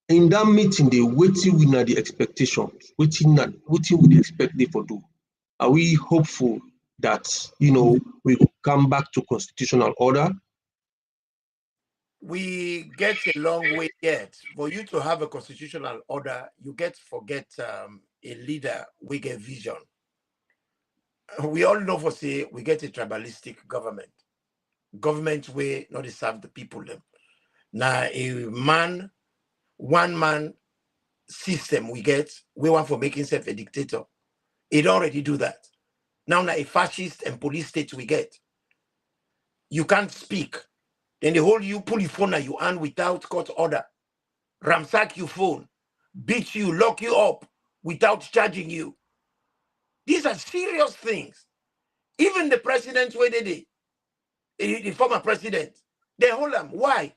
in that meeting, they waiting with the expectations, waiting with the expect they for do. Are we hopeful that we will come back to constitutional order? We get a long way yet. For you to have a constitutional order, you forget a leader with a vision. We all know for say we get a tribalistic government. Government way not to serve the people them. Now one man system we want for making self a dictator. He don't already do that. Now, a fascist and police state we get. You can't speak. Then they hold you, pull your phone at your hand without court order, ransack your phone, beat you, lock you up without charging you. These are serious things. Even the president, where did the former president, they hold him. Why?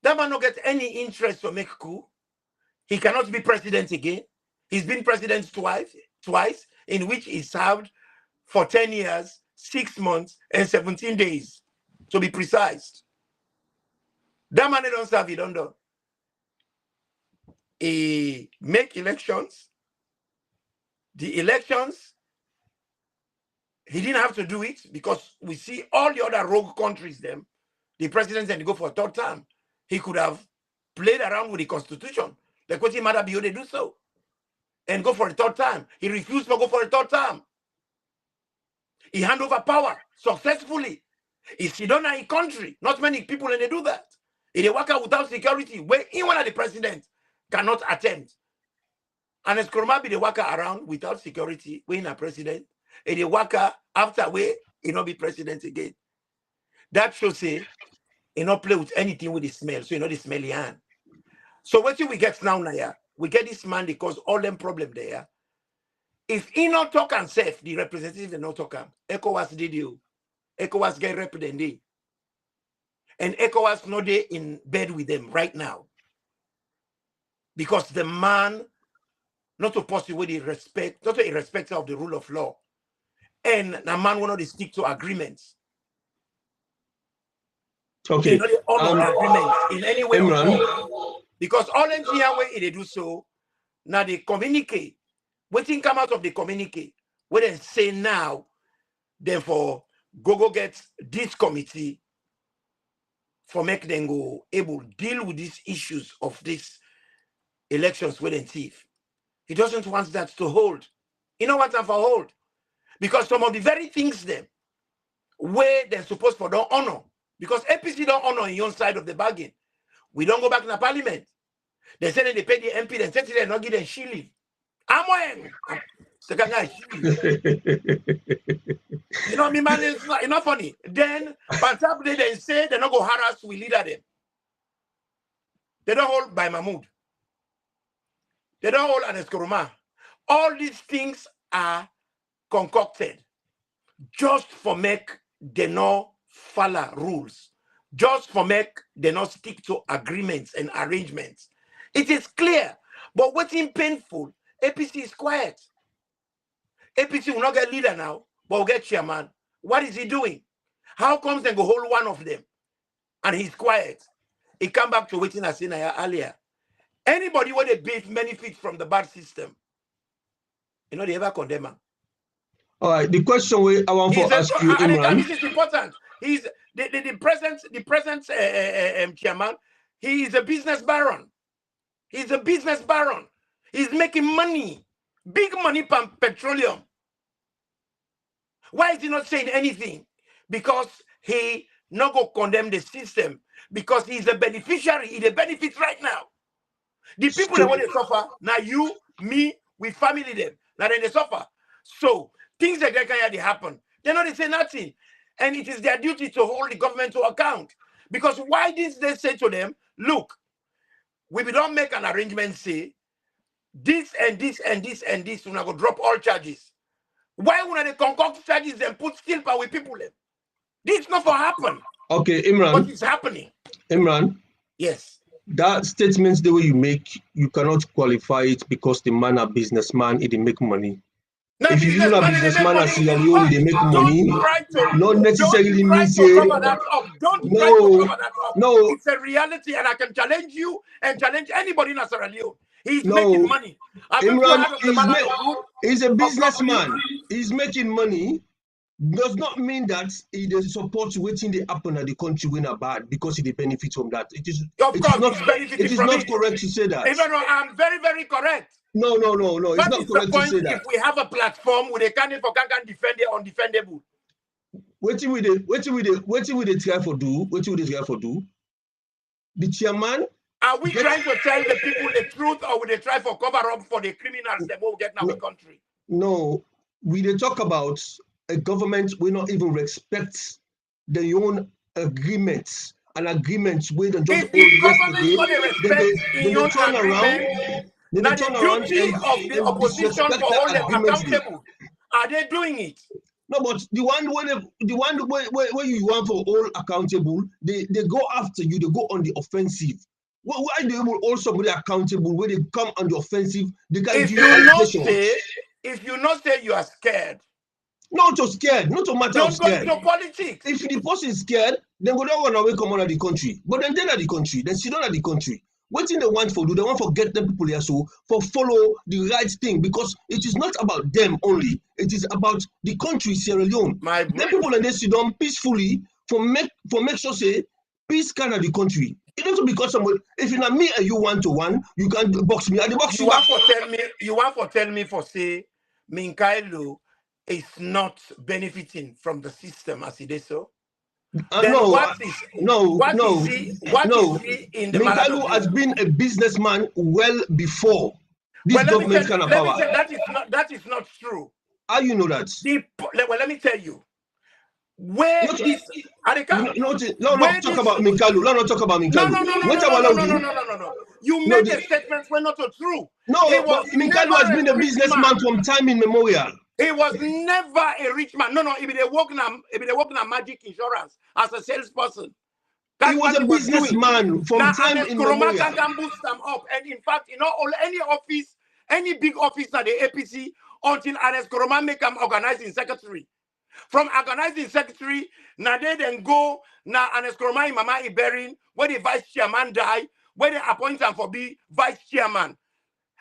That man not get any interest to make coup. He cannot be president again. He's been president twice, in which he served for 10 years, 6 months, and 17 days, to be precise. That man don't serve, he don't do. He make elections. The elections, he didn't have to do it because we see all the other rogue countries, them, the presidents, and they go for a third term. He could have played around with the constitution. The question matter be they do so. And go for a third time. He refused to go for a third time. He hand over power successfully. If he don't know a country, not many people and they do that. If they work out without security, where even the president cannot attempt. And as Kurma be the worker around without security, when a president, and the worker after where he not be president again. That should say he not play with anything with the smell, so you know the smelly hand. So what do we get now, Naya? We get this man because all them problem there. If he not talk and safe, the representative they not talk him. ECOWAS did you. ECOWAS get represented. And ECOWAS not there in bed with them right now. Because the man not to pursue with the respect, not a respecter of the rule of law. And the man will not stick to agreements. Okay. They not honor agreements in any way. Because all engineer way they do so, now they communicate. Waiting come out of the communique, where they say now, therefore, go get this committee for make them go able to deal with these issues of these elections with and thief. He doesn't want that to hold. He don't want that for hold. Because some of the very things them where they're supposed for don't honor. Because APC don't honor on your side of the bargain. We don't go back in the parliament. They say that they pay the MP, then say they not give them shilling. I'm you know, me man, it's not funny. Then, Pantap, they say they not go harass we leader them. They don't hold by Mahmoud. They don't hold Anes Kuruma. All these things are concocted just for make they not follow rules, just for make they not stick to agreements and arrangements. It is clear, but what's painful, APC is quiet. APC will not get leader now, but will get chairman. What is he doing? How comes they go hold one of them and he's quiet? He come back to waiting as in earlier. Anybody where they benefit from the bad system, you know, they ever condemn him. All right, the question I want to ask you, Imran. This is important. He's the present chairman. He is a business baron. He's a business baron. He's making money, big money from petroleum. Why is he not saying anything? Because he not go condemn the system. Because he's a beneficiary. He's a benefit right now. The people that want to suffer, now you, me, we family them. Now then they suffer. So things like that they happen. They know they say nothing. And it is their duty to hold the government to account. Because why didn't they say to them, look, we don't make an arrangement, say, this and this and this and this, we're going to drop all charges. Why would they concoct charges and put still power with people? This not for happen. Okay, Imran. What is happening? Imran. Yes. That statement, the way you make, you cannot qualify it because the man a businessman, he make money. No, if you are a businessman as Sierra Leone, they make money. Not necessarily means don't try to cover that up. No. It's a reality, and I can challenge you and challenge anybody in Sierra Leone. He's making money. Imran is a businessman. He's making money. Does not mean that he does support waiting the happen at the country when are bad because he benefits from that. It is not correct to say that. Even though I'm very, very correct. No. It's not correct to say that. If we have a platform with a candidate for can defend the undefendable. What will they try for do? The chairman Are we trying to tell the people the truth, or will they try for cover up for the criminals that will get now in country? No, we dey talk about a government will not even respect their own agreements and agreements where they just If the government not respect they in own turn around. agreement, They now turn the around duty of the and opposition disrespect for that hold them agreement. accountable. Are they doing it? No, but the one where you want for all accountable, they go after you, they go on the offensive. Why do you hold somebody accountable when they come on the offensive? They can If give you not allegations. say, if you not say you are scared, Not to scared, not a matter don't of scared. go into politics. If the person is scared, then go down away come out of the country. But then they're at the country, then sit down at the country. What thing they want for do? They want to get them people here so for follow the right thing, because it is not about them only. It is about the country, Sierra Leone. Then people and they sit down peacefully for make sure say peace can of the country. It doesn't because somebody, if it's not me and you 1-to-1, you can box me. I box you. You want to tell me for say Minkailo is not benefiting from the system as it is so? Then what is he in the Minkailo has been a businessman well before this government kind of power. That is not true. How you know that? Let me tell you. Where talk about Minkailo. Not talk about Minkailo. No. You made the statements were not so true. No, Minkailo has been a businessman from time immemorial. He was never a rich man. No. If they work now Magic Insurance as a salesperson. He was a businessman from time immemorial. Can boost them up. And in fact, any big office at the APC, until Ernest Koroma make him organizing secretary. From organizing secretary, now they then go, now Ernest Koroma Mama Iberin, where the vice chairman die, where they appoint him for be vice chairman.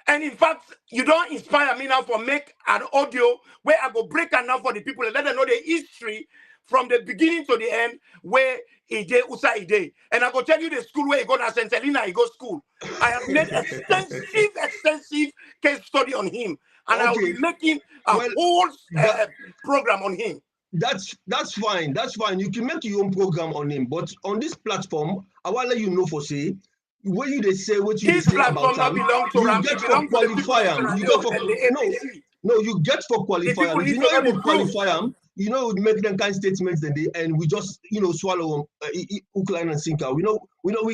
And in fact, you don't inspire me now for make an audio where I go break it down for the people and let them know the history from the beginning to the end where Ide Usa Ide. And I go tell you the school where he go to St. Helena, he go school. I have made extensive case study on him. And I will be making a whole program on him. That's fine. That's fine. You can make your own program on him. But on this platform, I will let you know for say, when you say what you say about him, you get for qualify him. You get for you get for qualify him. If you know able to qualify him, you know make them kind of statements and we just swallow hook, line, and sinker. We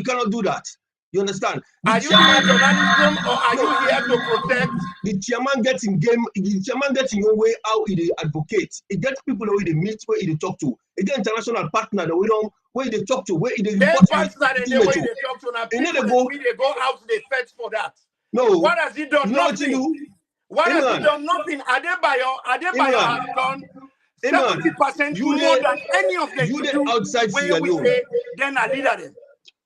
cannot do that. You understand? Are you here journalism or are you here to protect? The chairman gets in game. The chairman gets in your way how he advocates. He gets people where they meet, where he talk to. He gets international partner that where they talk to, where they report to. They go out, they fetch for that. No. What has he done? Nothing. What has he done? Nothing. Adebayo has done 70% more than any of them. You the outside Sierra Leone. Then I leader them.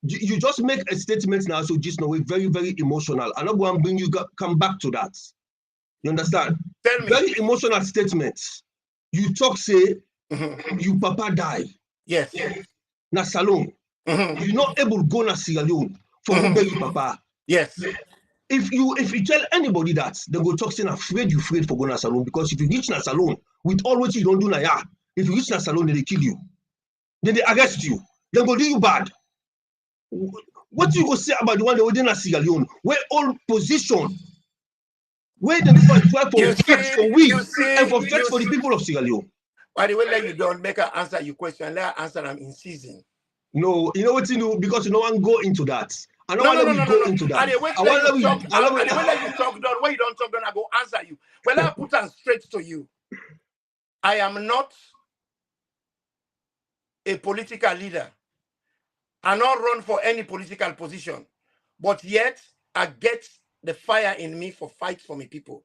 You just make a statement now, so just know it's very, very emotional. I'm not going to bring you come back to that. You understand? Tell me. Very emotional statements. You talk, say, you papa die. Yes. Na salon. You're not able to go na Sierra Leone for who bury papa. Yes. If you tell anybody that, they go talk saying afraid for going na salon, because if you reach na salon with all what you don't do na if you reach na salon, they kill you. Then they arrest you. They go do you bad. What do you go say about the one that was in Sierra Leone, where all position, where the people try for respect for we and for respect for the people of Sierra Leone? By the way, let you don't make her answer your question. Let her answer them in season. No, you know what you do, because you don't want to go into that. I don't want to go into that. I want to let you talk done. When you don't talk done, I go answer you. Well, I'll put them straight to you. I am not a political leader. I not run for any political position, but yet I get the fire in me for fight for me people.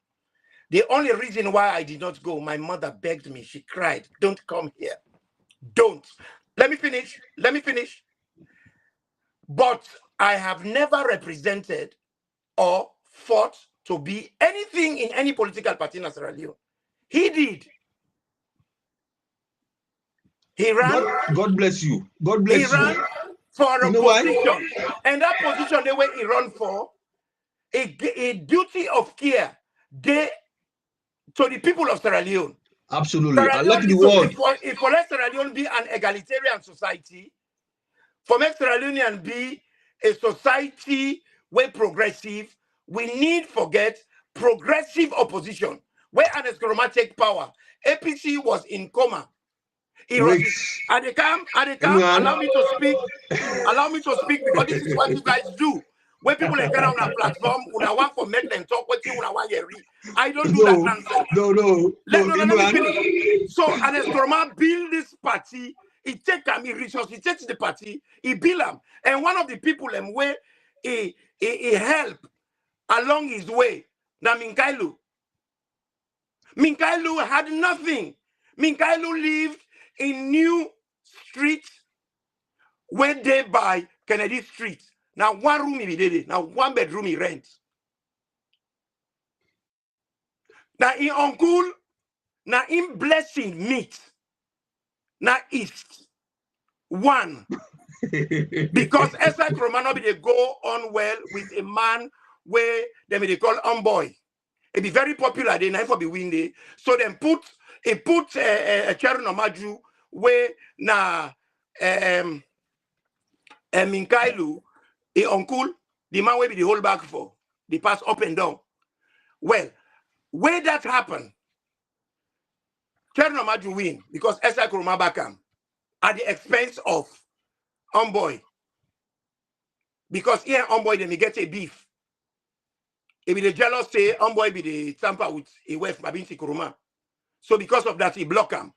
The only reason why I did not go, my mother begged me. She cried, "Don't come here. Don't." Let me finish. But I have never represented or fought to be anything in any political party in Sierra Leone. He did. He ran. God bless you. God bless you. He ran for a position. And that position, the way he run for, a duty of care to the people of Sierra Leone. Absolutely. I like the word. If for let Sierra Leone be an egalitarian society, for make Sierra Leone be a society where progressive, we need forget progressive opposition. Where Ernest Koroma take power, APC was in coma. It was Adekam, allow me to speak. Allow me to speak because this is what you guys do. When people get on a platform, una want for make them talk what you want to read. I don't do that nonsense. Let me finish. So Ernest Koroma build this party. He take him, he resuscitates the party, he build him. And one of the people where he help along his way, now Minkailu. Minkailu had nothing. Minkailu lived in New Street where they buy Kennedy Street. Now one room he did it. Now 1 bedroom he rent. Now in uncle, now in blessing meet. Now east. One. Because Esai Kromano be they go on well with a man where they call Boy. It be very popular. They never be windy. So then put a Cherno Maju where na Minkailu, a uncle, the man will be the whole back for the pass up and down. Well, where that happened, Cherno Maju win because Esai Kroma Bakam at the expense of Boy. Because here Boy then he get a beef. If be the jealous say Boy be the tamper with a wife Babinti Kuruma. So because of that, he block him.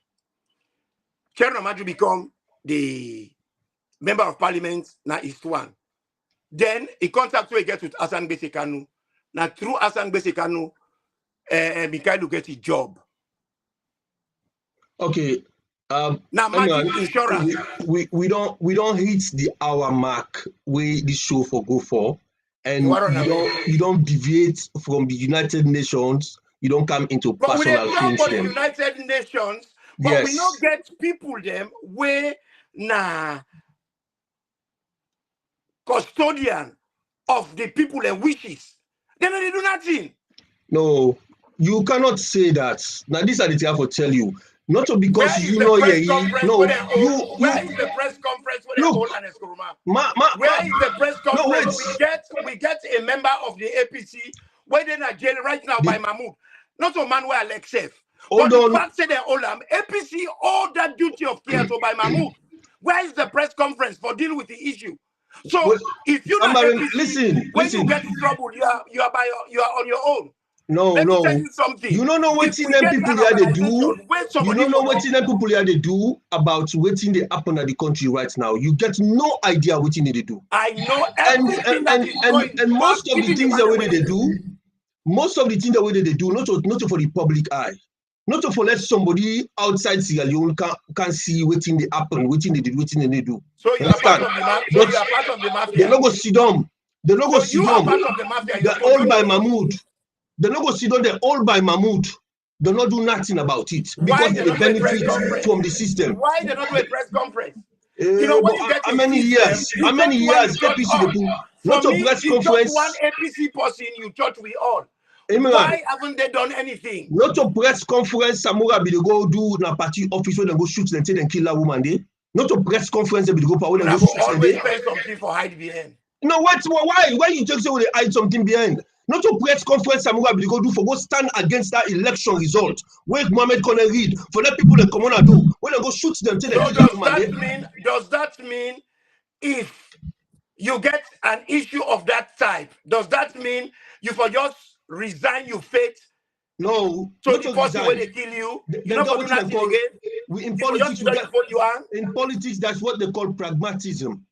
Cherno Maju become the member of parliament now East One. Then he contact where he get with Hassan Kabs-Kanu. Now through Hassan Kabs-Kanu, Minkailu get a job. Okay. Now Magic Insurance. We don't hit the hour mark where this show for go for, and you don't deviate from the United Nations. You don't come into personal things. But we the United Nations, but yes, we don't get people them where custodian of the people and wishes. Then they do nothing. No, you cannot say that. Now these are the things I have to tell you. Not to because you know where is the press conference where they hold Ernest Koroma? Where is the press conference? We get a member of the APC where they're in jail right now by Mahmoud. Not a man where Alexev. But the fact say they hold them, APC all that duty of care to by Mahmoud. Where is the press conference for dealing with the issue? So if you know APC, when you get in trouble, you are on your own. No. You don't know what in them people here they do. You don't know what in them people here they do about waiting they happen at the country right now. You get no idea what they do. I know everything and most of the things the way they do, not for the public eye, not to let somebody outside Sierra Leone can see what they happen, what they do. So you are part of the mafia. You are part of the mafia. They don't go sit down. They don't go sit down. They're owned by Mahmoud. They don't go sit down. They're owned by Mahmoud. They don't do nothing about it because they benefit from the system. Why they not do a press conference? You know what you get? How many years APC do? Not a press conference. Just one APC person you thought we all. Why haven't they done anything? Not a press conference. Samura be they go do na party office where they go shoot and say they kill that woman there. Not a press conference they be go power. Always spend something for hide behind. No, why you just say they hide something behind? Not a press conference Samura be go do for go stand against that election result. Where Mohamed Kone read for let people that come on and do when they go shoot them till they kill that woman. Does that mean if you get an issue of that type, does that mean you for just resign your fate? No. So the person when they kill you, you're not going to do nothing again. In politics, that's what they call pragmatism.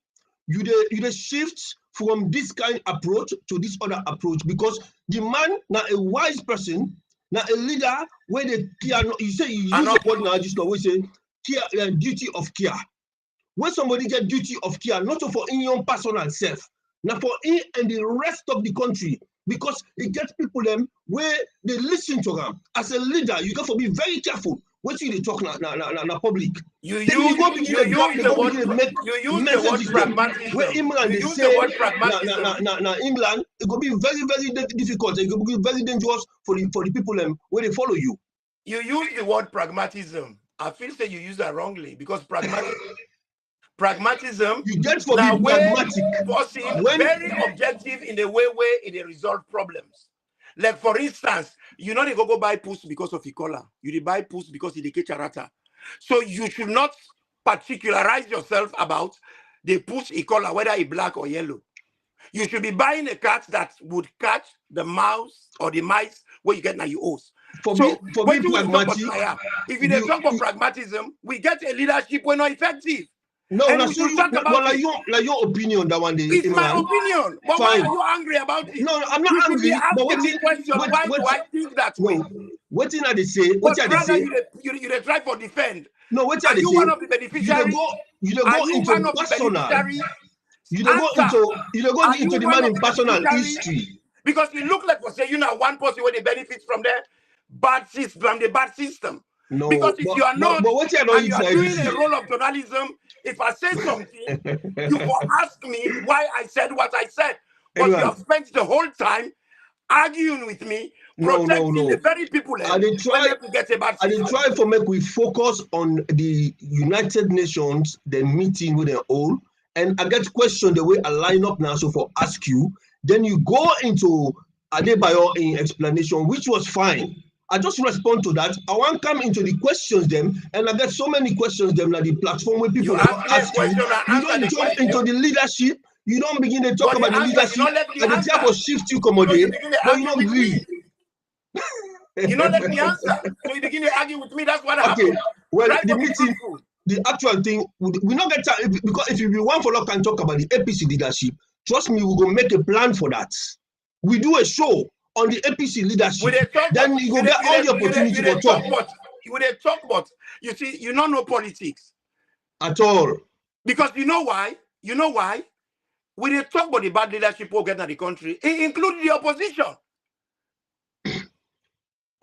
You shift from this kind of approach to this other approach because the man now a wise person, now a leader where they care. You say you use the word now just always say care, duty of care. When somebody get duty of care, not for in your personal self, now for in and the rest of the country. Because it gets people them where they listen to them. As a leader, you got to be very careful what you talk na public. You use the word pragmatism. Where England they say na England, it will be very, very difficult. It will be very dangerous for the people them where they follow you. You use the word pragmatism. I feel that you use that wrongly because pragmatism. You get for Now be way pragmatic. forcing When very objective in the way it resolve problems. Like for instance, you know they go buy puss because of Ikola. You dey buy puss because it dey charata. So you should not particularize yourself about the puss Ikola, whether it's black or yellow. You should be buying a cat that would catch the mouse or the mice where you get now you ose. for So me when you talk pragmatic, about if you dey talk about pragmatism, we get a leadership we're not effective. no, And na we so should talk well, about like it. your opinion that one day. It's my Imran. opinion. But Fine. why are you angry about it? No, I'm not You should be angry, but asking me question. Why do I think that way? No, what thing I they say? What But I they rather say? you dey try for defend. No, what Are I they you say? one of the You dey beneficiaries? go Are you one into of the personal. beneficiaries? You dey go Are you into the one man of in the personal beneficiaries? history. Because you look like for say you know one person where they benefit from the bad system, from the bad system. No, Because if you are not but what I know and you are inside doing this a role of journalism, if I say something, you will ask me why I said what I said. But you Anyway. have spent the whole time arguing with me, No. protecting the very people I dey try. when they get a bad I dey system. try for make we focus on the United Nations, the meeting with them all, and I get question the way I line up now. So for ask you, then you go into Adebayo in explanation, which was fine. I just respond to that. I want come into the questions them, and I get so many questions them like the platform where people You ask me a ask you. question, I You answer don't the jump question. into the leadership. You don't begin to talk But about the answer, leadership. you don't let me And the answer. type of shift you So you accommodate, begin to but you argue don't with agree. me. You don't let me answer. So you begin to argue with me. That's what Okay, happened. well, Try the to be meeting, truthful. the actual thing, we not get time because if you want for can talk about the APC leadership, trust me, we're gonna make a plan for that. We do a show on the APC leadership, then you go get all the opportunity for talk You will talk about. You see, you don't know politics at all. because you know why. You know why. We dey talk about the bad leadership we get in the country, including the opposition.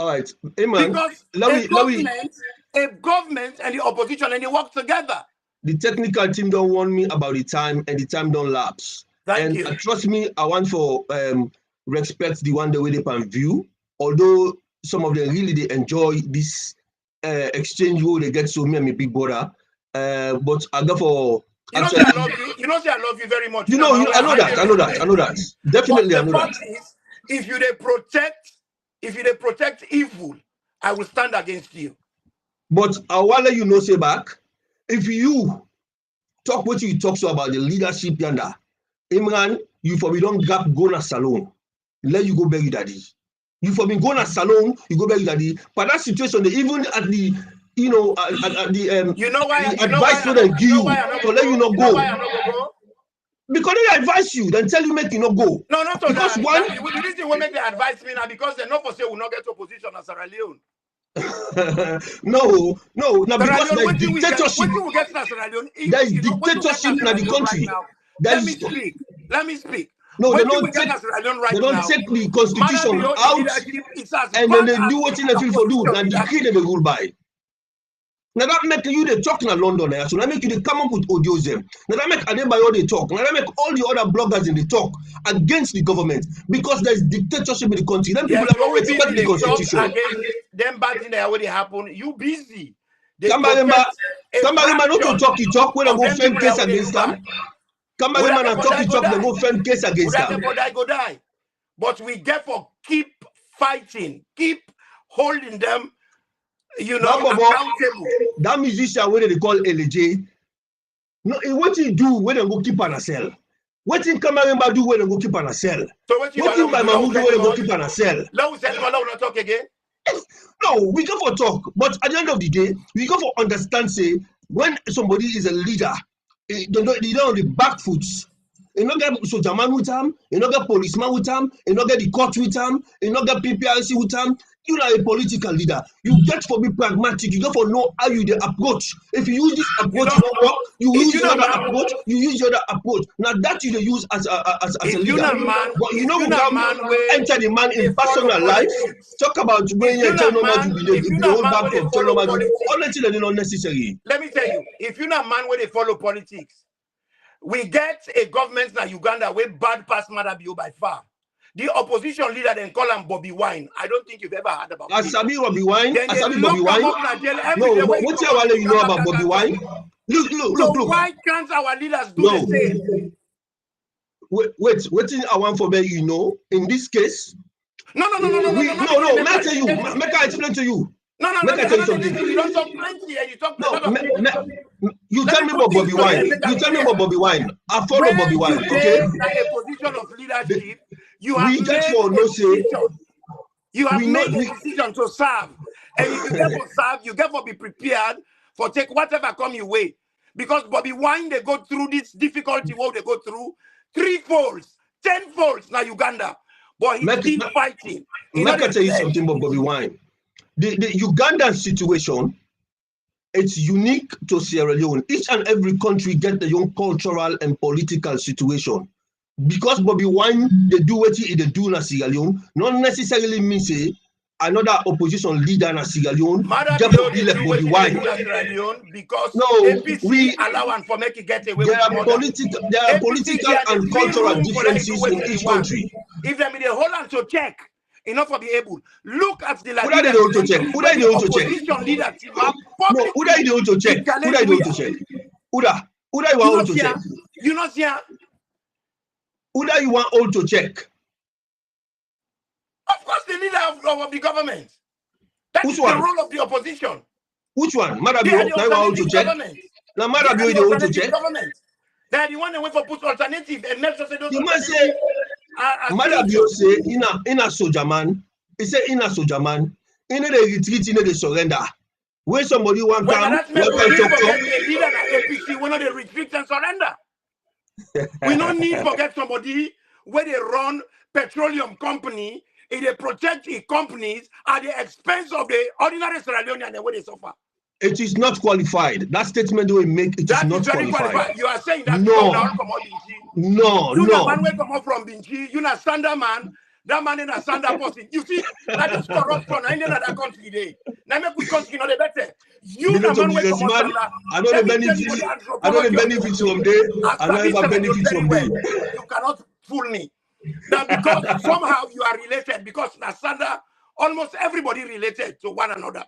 All right, hey man, Because a government and the opposition and they work together. The technical team don't warn me about the time, and the time don't lapse. Thank you. Trust me, I want for respect the one the way they can view. Although some of them really they enjoy this exchange where they get so me and my big brother. But I go for you know say I love you. You know say I love you very much. You know, I know that. Definitely, I know that. Is, if you they protect evil, I will stand against you. But I will let you know, say back, if you talk what you talk so about the leadership yonder, Imran, you for me don't gap go na salon. Let you go bury daddy. You for me go na salon, you go bury daddy. But that situation, even at the at the you know why the advice for them give you to let you not go. Because they advise you, then tell you make you not go. No, not because that. One, the reason we make the advice me now because they not for say will not get to opposition as Sierra Leone. no, because there's dictatorship. When we get to Sierra Leone, there is dictatorship in the country. Right Let me speak. No, they don't take the constitution out and then they do what they feel for do. Now decree they rule by. Now that make you they talk in London, so that make you they come up with audios them. Now that make Adebayo they talk. Now that make all the other bloggers in the talk against the government because there's dictatorship in the country. Then people don't respect the constitution. Them bad thing that already happened. You busy. Somebody man not to talk. You talk when I go friend case against them. Somebody man and talk. They go friend case against them. Go die. But we get for keep fighting, keep holding them. You know, accountable. That musician, what they call LJ, no, what he do when they go keep on a cell? What in Cameroon do when they go keep on a cell? So what in by Mahmoud do when they go keep on a cell? Now we not talk again. No, we go for talk, but at the end of the day, we go for understand. Say when somebody is a leader, they don't on the back foot. You not get soldier man with him, you not get policeman with him, you not get the court with him, you not get PPRC with him. You are a political leader. You get for be pragmatic. You get for know how you the approach. If you use this approach, you use the other approach. You use the other approach. Now that you use as a leader. But you know enter the man in personal life. Talk about when you tell no man to be the whole back of tell no man. All that is not necessary. Let me tell you, if you're not a man where they follow politics, we get a government in Uganda where bad past Madabio by far. The opposition leader then call him Bobby Wine. I don't think you've ever heard about him. Asabi Bobby Wine? No, No, what you know about Bobby Wine? Look. Why can't our leaders do the same? Wait, I want for me, in this case. No. May I tell you, make I explain to you. No. Make I tell you something. You don't talk plenty and you talk No, a lot of you tell me about Bobby Wine. You tell me about Bobby Wine. I follow Bobby Wine, okay? A position of leadership, you have We get made for no say. You have made a decision to serve. And if you get for serve, you get for be prepared for take whatever come your way. Because Bobby Wine, they go through this difficulty, what they go through, 3 folds, 10 folds now Uganda. But he's still fighting. Let me tell you something about Bobby Wine. The Ugandan situation, it's unique to Sierra Leone. Each and every country get their own cultural and political situation. Because Bobby Wine, they do what they do in Sierra Leone, not necessarily mean say another opposition leader in Sierra Leone get to be like Bobby Wine. Because no, APC allow and for make it get away there are political and cultural differences in each country. If they be the hold on to check, enough for be able. Look at the Who are they able to check? Who are they able to check? No, who are they able to check? Who are they able to check? Who are you want to check? You not see? Who are you want all to check? Of course, the leader of the government. That is the role of the opposition. Which one? Marabio, now you want to check? Now Marabio, they want to check? They are the one that wait for put alternative and make sure they don't. You must say, Marabio say, in a soldier man, he say in a soldier man, in a retreat, in a surrender. When somebody want come, that's maybe we need to get a leader at APC, one of the retreat and surrender. We don't need to forget somebody where they run petroleum company, and they protect the companies at the expense of the ordinary Sierra Leonean and where they suffer. It is not qualified. That statement we make, it is not qualified. You are saying that no. You know one way come up from Binchi, you know standard man, that man in a standard person. You see, that is corruption. I know that country today. Now make we country not the better. You know man way come up. I know the benefits from there. I know the benefits from there. You cannot fool me. Now because somehow you are related, because Nasanda, almost everybody related to one another.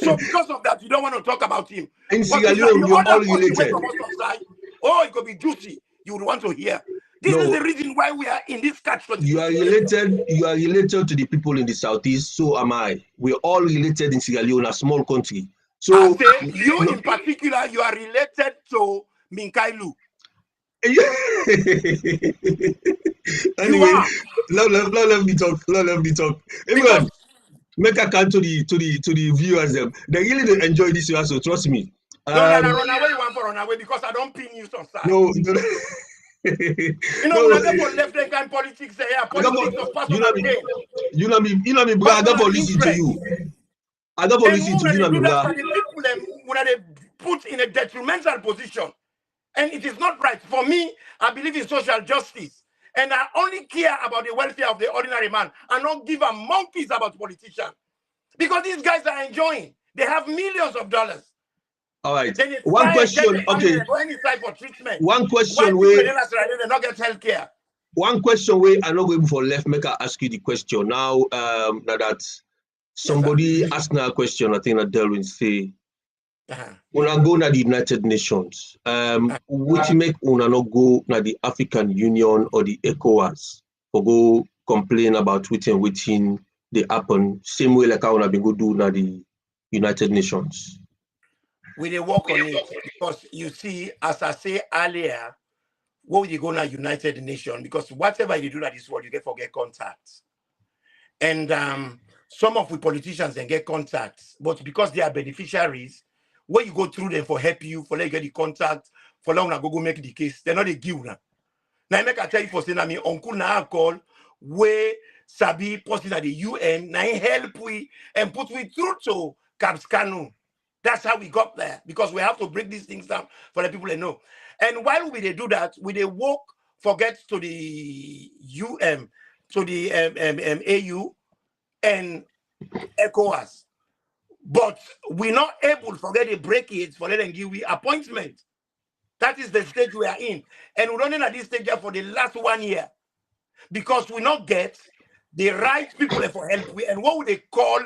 So because of that, you don't want to talk about him. In Sierra Leone, you're all related. Oh, it could be juicy. You would want to hear. This is the reason why we are in this catch. You are related to the people in the southeast, so am I. We're all related in Sierra Leone, a small country. So you in particular, you are related to Minkailu. Anyway, let me talk. Everyone, make a count to the viewers. They really don't enjoy this so trust me. Don't run away. You want to run away because I don't pin you on side. No. You know, when I go left wing politics, politics of personal gain. You know me, bro. I don't listen to you. I don't listen to you, bro. When they put in a detrimental position, and it is not right. For me, I believe in social justice. And I only care about the welfare of the ordinary man. I don't give a monkeys about politicians. Because these guys are enjoying. They have millions of dollars. All right. One question. Okay. For treatment. One question where they not get health care. One question where I'm not going for left. Make I ask you the question now. Now that somebody asked me a question, I think that Delwyn say. When I go to the United Nations, which make una not go to the African Union or the ECOWAS or go complain about within they happen same way like I wanna be go do na the United Nations. We they work on it because you see, as I say earlier, what will you go to United Nations? Because whatever you do at this world, you get forget contacts. And some of the politicians then get contacts, but because they are beneficiaries. When you go through them for help you, for let you get the contact, for long go make the case, they're not a give now. Now I make I tell you for saying I mean uncle now call where Sabi posting at the UN, now help we and put we through to Kabs-Kanu. That's how we got there, because we have to break these things down for the people to know. And while we they do that, we they walk forget to the to the AU and ECOWAS. But we're not able to forget the breakage for letting give we appointment. That is the stage we are in. And we're running at this stage for the last 1 year. Because we not get the right people for help. And what would they call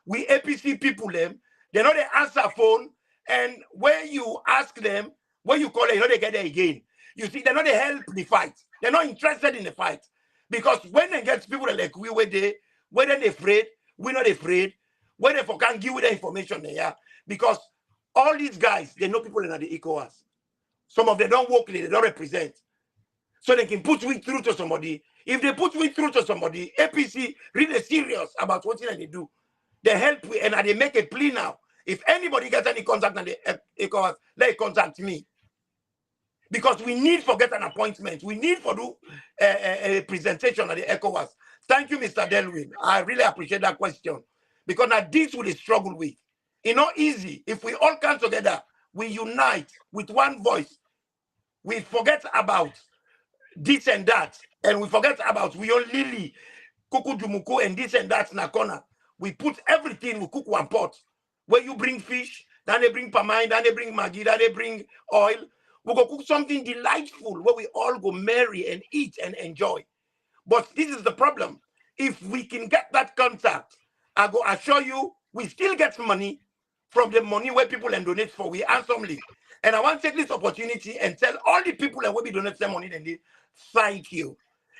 we APC people them? They know they answer phone And when you ask them, when you call it, they get there again. You see, they're not they help the fight. They're not interested in the fight. Because when they get people like we, whether they're afraid, we're not afraid, when they can't give you the information there. Because all these guys, they know people in the ECOWAS. Some of them don't work, they don't represent. So they can put we through to somebody. If they put we through to somebody, APC really serious about what they do. They help and they make a plea now. If anybody gets any contact on the ECOWAS, they contact me. Because we need to get an appointment. We need to do a presentation at the ECOWAS. Thank you, Mr. Delwin. I really appreciate that question. Because now this will struggle with. It's not easy. If we all come together, we unite with one voice. We forget about this and that. And we forget about we all Lily, Kuku Dumuku, and this and that in a corner. We put everything, we cook one pot. Where you bring fish, then they bring pamine, then they bring maggi, then they bring oil. We go cook something delightful where we all go marry and eat and enjoy. But this is the problem. If we can get that contact, I go assure you, we still get money from the money where people and donate for we handsomely. And I want to take this opportunity and tell all the people that will be donate some money, then they thank you.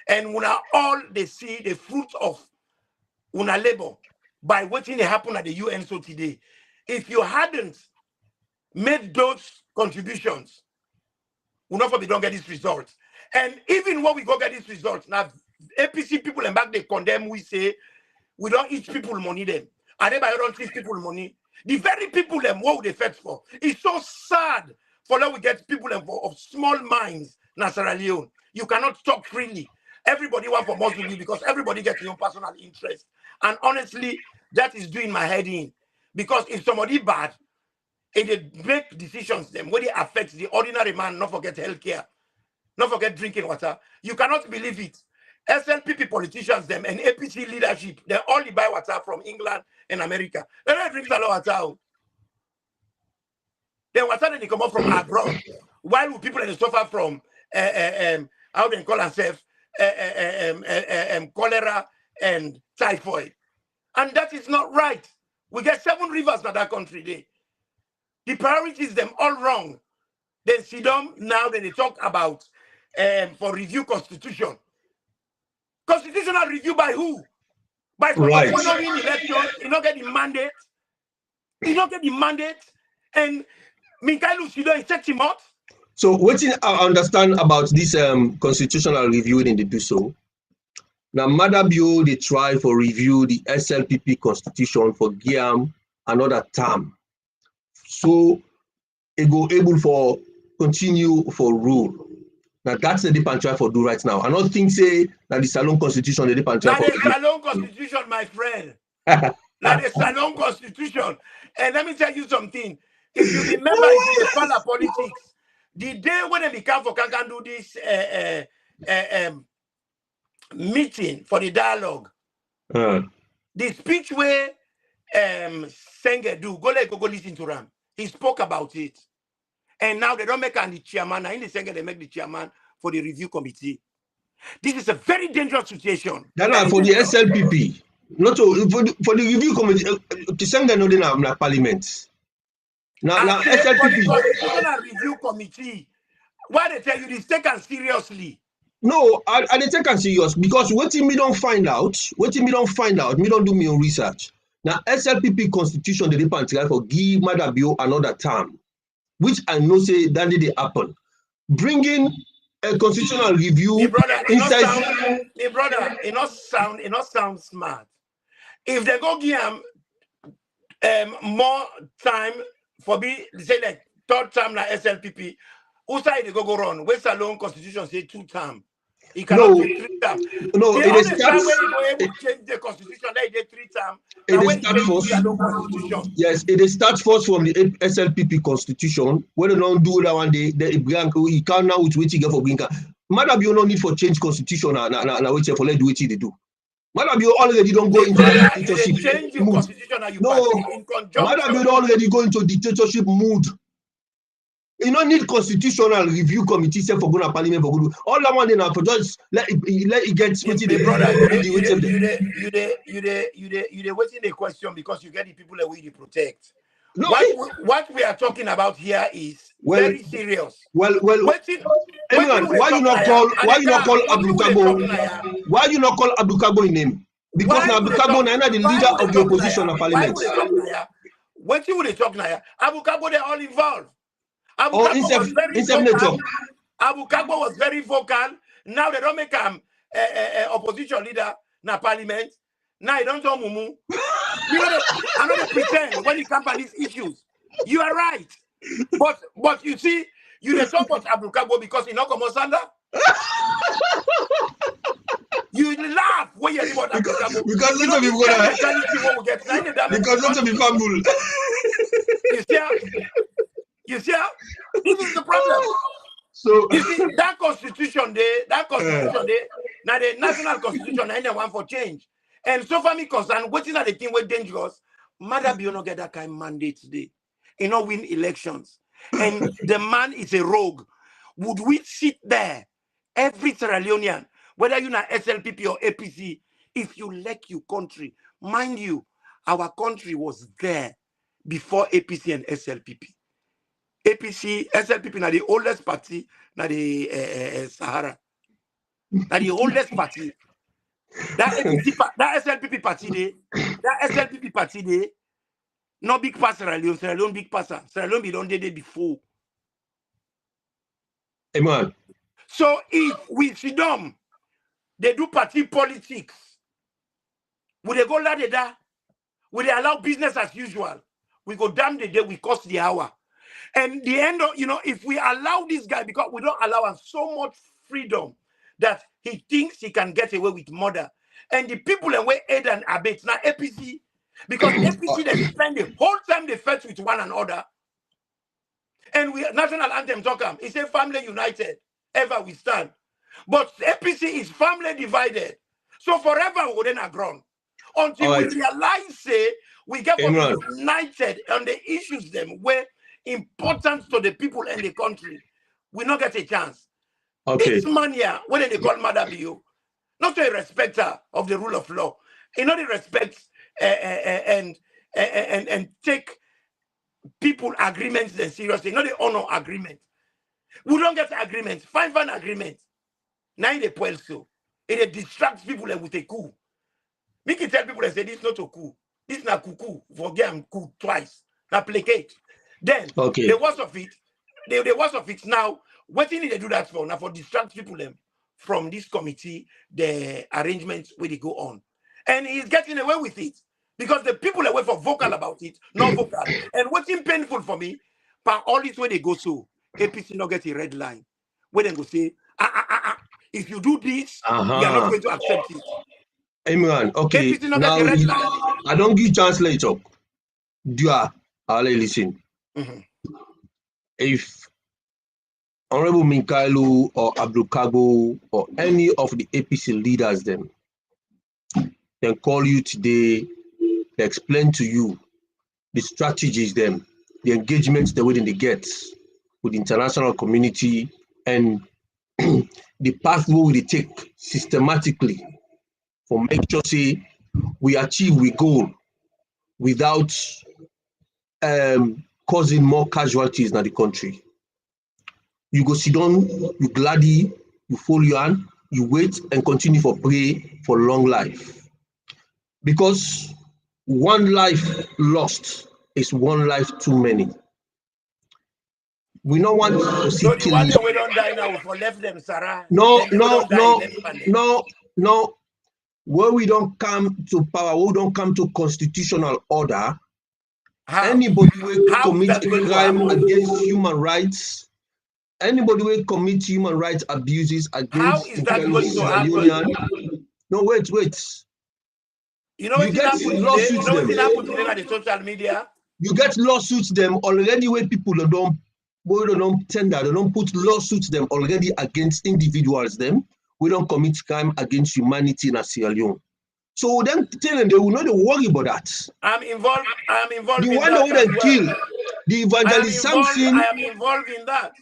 And when all they see the fruit of una labor by waiting to happen at the UN so today, if you hadn't made those contributions, we don't get this result. And even when we go get this result, now APC people and back they condemn, we say we don't eat people money them. And everybody don't teach people money. The very people them what they fed for. It's so sad for that we get people of small minds, Sierra Leone. You cannot talk freely. Everybody want for more you because everybody gets your personal interest. And honestly, that is doing my head in. Because if somebody bad, and they make decisions them where they affect the ordinary man, not forget healthcare, not forget drinking water. You cannot believe it. SLPP politicians them and APC leadership, they only buy water from England and America. They don't drink a lot of water. Then water they come up from abroad. While people they suffer from how they call themselves cholera and typhoid. And that is not right. We get 7 rivers in that country there. The priorities them all wrong. Then see them now then they talk about for review constitution. Constitutional review by who? By somebody who not win elections, he not get the mandate. He not get the mandate. And Mikhail Usido is set him out. So what I understand about this constitutional review when they do so. Now Madabio they try for review the SLPP constitution for Guillaume another term. So it go able for continue for rule. Now that's the dip try for do right now. I don't think say that the Salon Constitution the dip try for. The Salon Constitution, my friend. Like the Salon Constitution. And let me tell you something. If you remember in the Fala politics, the day when they become for can do this meeting for the dialogue, the speech where Senge do, go listen to him. He spoke about it. And now they don't make him the chairman. Now in the Senge, they make the chairman for the review committee. This is a very dangerous situation. That's for the SLPP. Not for the review committee. The Senge no dey na parliament. Now SLPP. For the constitutional review committee, why they tell you this taken seriously? No, I they take it serious because what me don't find out, me don't do my own research. Now SLPP constitution the depend try for give Madabio another term, which I know say that did happen. Bringing a constitutional review inside. It not sound smart. If they go give him more time for be say like 3rd term na SLPP, who side they go run? West Salon Constitution say 2 term. He cannot do 3 term. No, the it is time when you go able to change the constitution, they did 3 term. Yes, it is start first from the SLPP constitution. When they don't do that one, they he can't now with which he get for green card. Madabio no need for change constitution na wait for let do what they do. Madabio already don't go into the dictatorship mood. No, Madabio already go into dictatorship mood. You don't need constitutional review committee for going to parliament for good. All that one they now for just let it get split. You waiting the question because you get the people that we protect. No, what we are talking about here is well, very serious. well, Imran, why you not call Abdul Kabo? Why you not call Abdul Kabo in name? Because now Abdul Kabo now the leader of the opposition of parliament. What you would talk now? Abu Kabo, they're all involved. Abu Oh, Kabo was very vocal. Abu Kabo was very vocal. Now they don't make him opposition leader na parliament. Now he don't know mumu. I'm not pretend when it comes to these issues. You are right. But you see, you dey talk about Abu Kabo because he not come on Sanda. You laugh when you hear about Abu Kabo. Because lots of people because lots of people fumble. You see, this is the problem. So you see that constitution day, now the national constitution, anyone for change. And so far me concerned, waiting at the thing was dangerous. Mother be not get that kind of mandate today. You know, win elections. And the man is a rogue. Would we sit there, every Sierra Leonean, whether you're not SLPP or APC, if you like your country, mind you, our country was there before APC and SLPP. APC, SLPP, now the oldest party, now the Sahara. Now the oldest party. That APC, that SLPP party day, no big pass Sierra Leone big passer. Sierra Leone be done day before. Amen. So if we see them, they do party politics. Would they go la de da? Would they allow business as usual? We go damn the day, we cost the hour. And the end of, if we allow this guy, because we don't allow him so much freedom that he thinks he can get away with murder. And the people away aid and abet now APC, because APC they spend the whole time they fight with one another. And we national anthem talk him. It's a family united, ever we stand. But APC is family divided. So forever we wouldn't have grown. Until we realize, say, we get united on the issues them where important to the people in the country. We not get a chance. This man here, when they call Mother Bio, not a respecter of the rule of law, he not a respect and take people agreements then seriously, not the honor agreement. We don't get agreements. Find an agreement. Now they pull so. It distracts people with a coup. Me can tell people, they say, this is not a coup. This is not cuckoo. Forget I'm coup twice. Now placate. Then, the worst of it, now, what do they do that for? Now, for distract people from this committee, the arrangements where they go on. And he's getting away with it. Because the people away for vocal about it, not vocal. And what's painful for me, but all this way they go so, APC not get a red line. Where they go say, if you do this, we are not going to accept it. Imran, okay. Now, I don't give translator. I'll listen. If Honorable Minkailu or Abdul Kabo or any of the APC leaders then call you today, they explain to you the strategies them, the engagements they within the get with the international community and the pathway they take systematically for make sure say we achieve we goal without causing more casualties in the country. You go sit down, you gladly, you fold your hand, you wait and continue for pray for long life. Because one life lost is one life too many. We don't want to see killing. So we don't die now for left them, Sarah. No. Where we don't come to power, we don't come to constitutional order. Anybody who commits crime against human rights, anybody who commits human rights abuses against the union. No, wait. You get lawsuits them. The social media. You get lawsuits them already where people don't tender, they don't put lawsuits them already against individuals them. We don't commit crime against humanity in Sierra Leone. So then tell them they will not worry about that. I'm involved. The one that would kill the evangelist Samson. I am involved in that.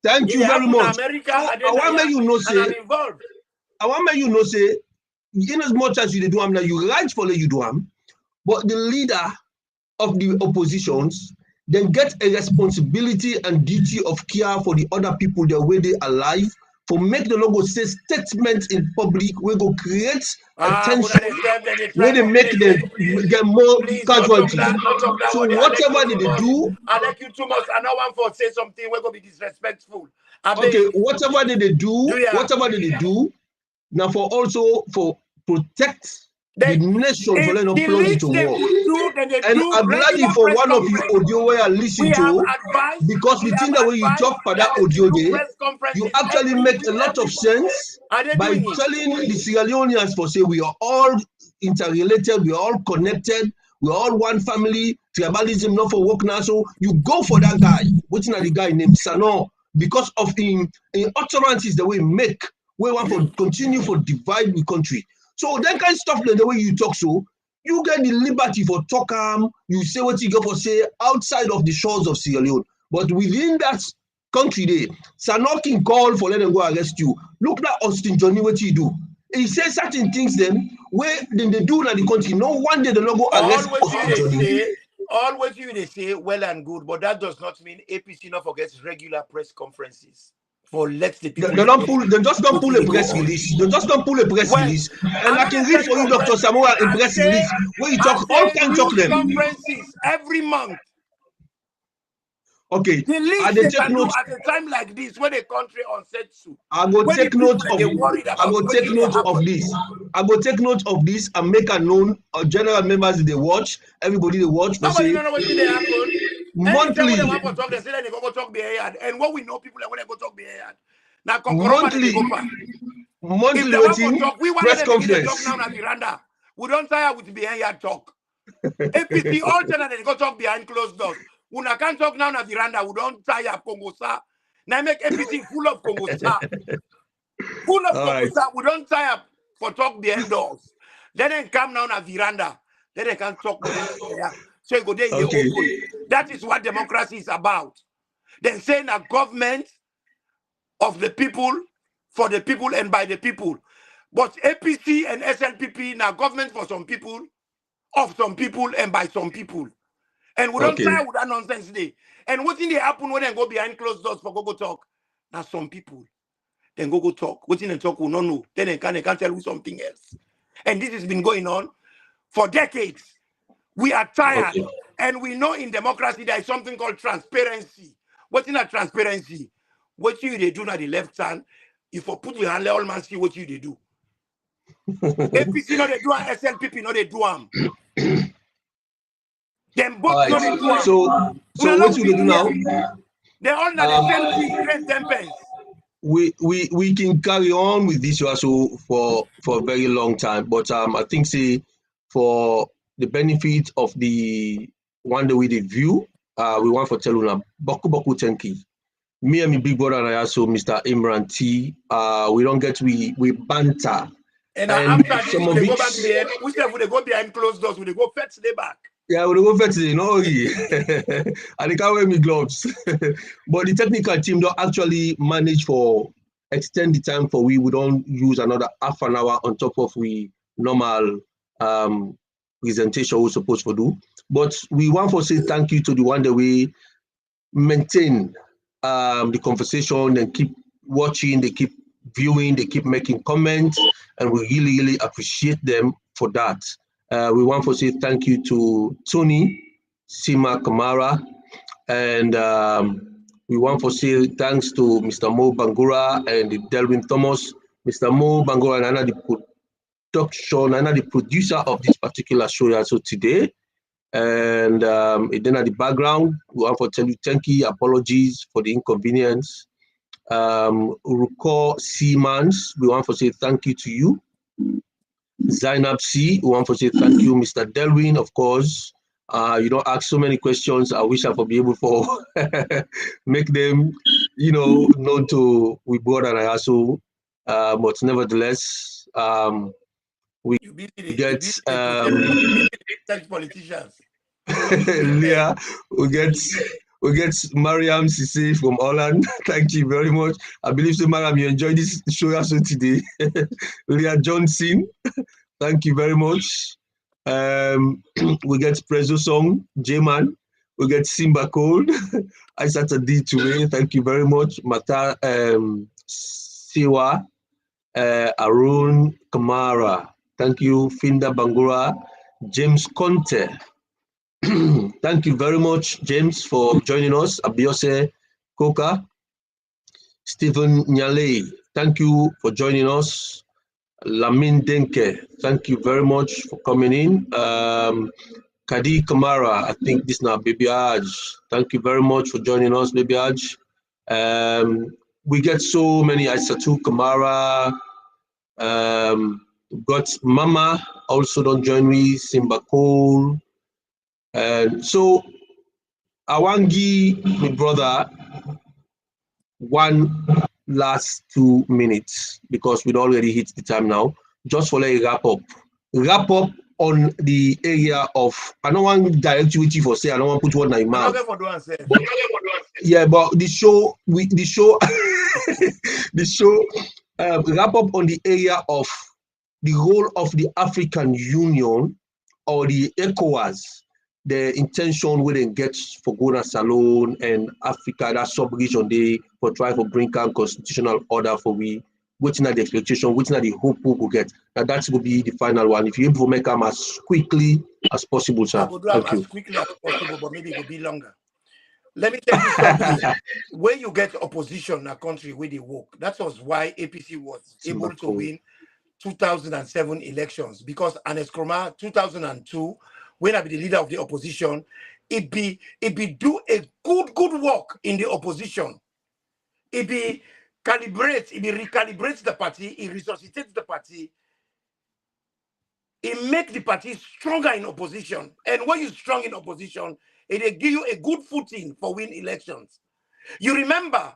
Thank you very much. America, I want to you know say. I'm involved. I want to you know say. In as much as you do them, you right for you do them, but the leader of the oppositions, then get a responsibility and duty of care for the other people the way they alive, for make the logo say statements in public, we go create attention, where they make them get more casualties. So whatever they do, I like you too much. I know one for say something. We're gonna be disrespectful. okay, whatever they do, now for also for protect the nation for letting plunge into war. And I'm glad for one of you audio where I listen to, because we think that when you talk for that audio there, you actually make a lot of sense by telling the Sierra Leoneans for say we are all interrelated, we are all connected, we are all one family, tribalism not for work now. So you go for that guy. What's not the guy named Sano? Because of in utterances the way he make, we want to continue for divide the country. So that kind of stuff, the way you talk, so you get the liberty for talk, you say what you go for say outside of the shores of Sierra Leone. But within that country there, Sano can call for let them go arrest you. Look at Austin Johnny, what you do. He says certain things then where then they do in the country. No one day the logo arrest Austin Johnny. Always they say well and good, but that does not mean APC not forgets regular press conferences. For let the people they just don't pull a press release. They just don't pull a press release. And I can read for you, Dr. Samoa, a press release where you talk all kinds of them. Conferences every month. Okay. The least they can do at a time like this when the country unsettled. I will take note of this. I will take note of this and make a known general members they watch, everybody they watch. Nobody don't know what they happen. Monthly. They want to talk, they say they go talk behind. And what we know people when they go talk behind. Now monthly waiting, we want press conference. Talk now at veranda. We don't tire with behind talk. APC alternate they go talk behind closed doors. We can't talk now at veranda. We don't tire of Congo Star. Now make everything full of Congo Star. Full of Congo Star. We don't tire for talk behind doors. Then they come now at veranda. Then they can talk there. So you go there, open. That is what democracy is about. Then saying a government of the people, for the people and by the people. But APC and SLPP now government for some people, of some people and by some people. And we don't try with that nonsense today. And what thing they happen when they go behind closed doors for go talk? Now some people, then go talk. What thing they talk, we don't know. Then they can't tell you something else. And this has been going on for decades. We are tired. And we know in democracy there is something called transparency. What's in that transparency? What you they do now the left hand, if you put your hand, let all man see what you they do. APC no they do and SLPP no they do them. Them both no they do them. So what you do now? They're all now the same thing, great tempers. We can carry on with this also for a very long time. But I think say for the benefit of the one day we the view, we want for tell you boku thank you. Me and my big brother and I also Mr. Imran T. We don't get we banter. And after this, we go back there. We say we go behind closed doors, we go fetch the back. Yeah, we go fetch the no. And they can't wear me gloves. But the technical team don't actually manage for extend the time for we don't use another half an hour on top of we normal presentation we're supposed to do. But we want to say thank you to the one that we maintain the conversation and keep watching, they keep viewing, they keep making comments, and we really, really appreciate them for that. We want to say thank you to Tony, Sima Kamara, and we want to say thanks to Mr. Mo Bangura and Delvin Thomas. Mr. Mo Bangura and the production, and the producer of this particular show also today. And then at the background, we want to tell you thank you, apologies for the inconvenience. Ruko Seamans, we want to say thank you to you. Zainab C, we want to say thank you, Mr. Delwin, of course. You don't ask so many questions. I wish I could be able to make them, known to we board and I also, but nevertheless, we get politicians. Leah, we get Mariam Sisi from Holland. Thank you very much. I believe so, Mariam, you enjoyed this show also today. Leah Johnson, thank you very much. We get Prezo Song, J-Man. We get Simba Cold. I Saturday today. Thank you very much. Mata Siwa, Arun Kamara. Thank you. Finda Bangura, James Conte. Thank you very much, James, for joining us. Abiose Koka, Stephen Nyale. Thank you for joining us. Lamin Denke, thank you very much for coming in. Kadi Kamara, I think this now Baby Aj. Thank you very much for joining us, Baby Aj. We get so many. Aisatu Kamara. Got Mama also don't join me. Simba Cole. So Awangi, my brother, one last 2 minutes because we'd already hit the time now. Just for a wrap up. Wrap up on the area of, I don't want to direct you with you for say, I don't want to put one in my mouth. Yeah, but the show, wrap up on the area of the role of the African Union or the ECOWAS, the intention we then get for Gona Salone and Africa, that sub-region, they for try for bring down constitutional order for we, waiting at the expectation, waiting at the hope we will get. Now that will be the final one. If you're able to make them as quickly as possible, sir. I will do them Thank you. as quickly as possible, but maybe it will be longer. Let me tell you something. When you get opposition in a country where they work, that was why APC was able to win 2007 elections, because Anes Kroma 2002, when I be the leader of the opposition, it be do a good work in the opposition. It be recalibrates the party, it resuscitates the party, it makes the party stronger in opposition. And when you're strong in opposition, it will give you a good footing for win elections. You remember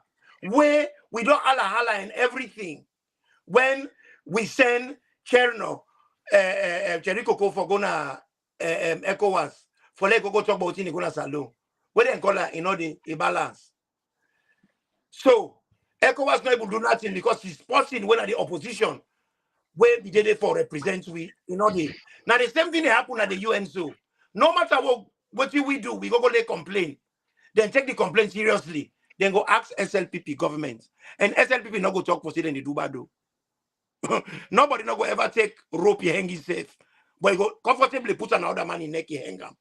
where we don't holla and everything when we send Cherno, Cherikoko for gonna ECOWAS, for let go talk about in gonna salon. Where they call her in all the balance. So ECOWAS not able to do nothing because it's possible when at the opposition where we did it for represent we in all the now the same thing that happened at the UN. So no matter what we do, we go lay complain, then take the complaint seriously, then go ask SLPP government, and SLPP not go talk for say in the Dubado. Nobody not go ever take rope hanging safe, but you go comfortably put another man in neck hang him.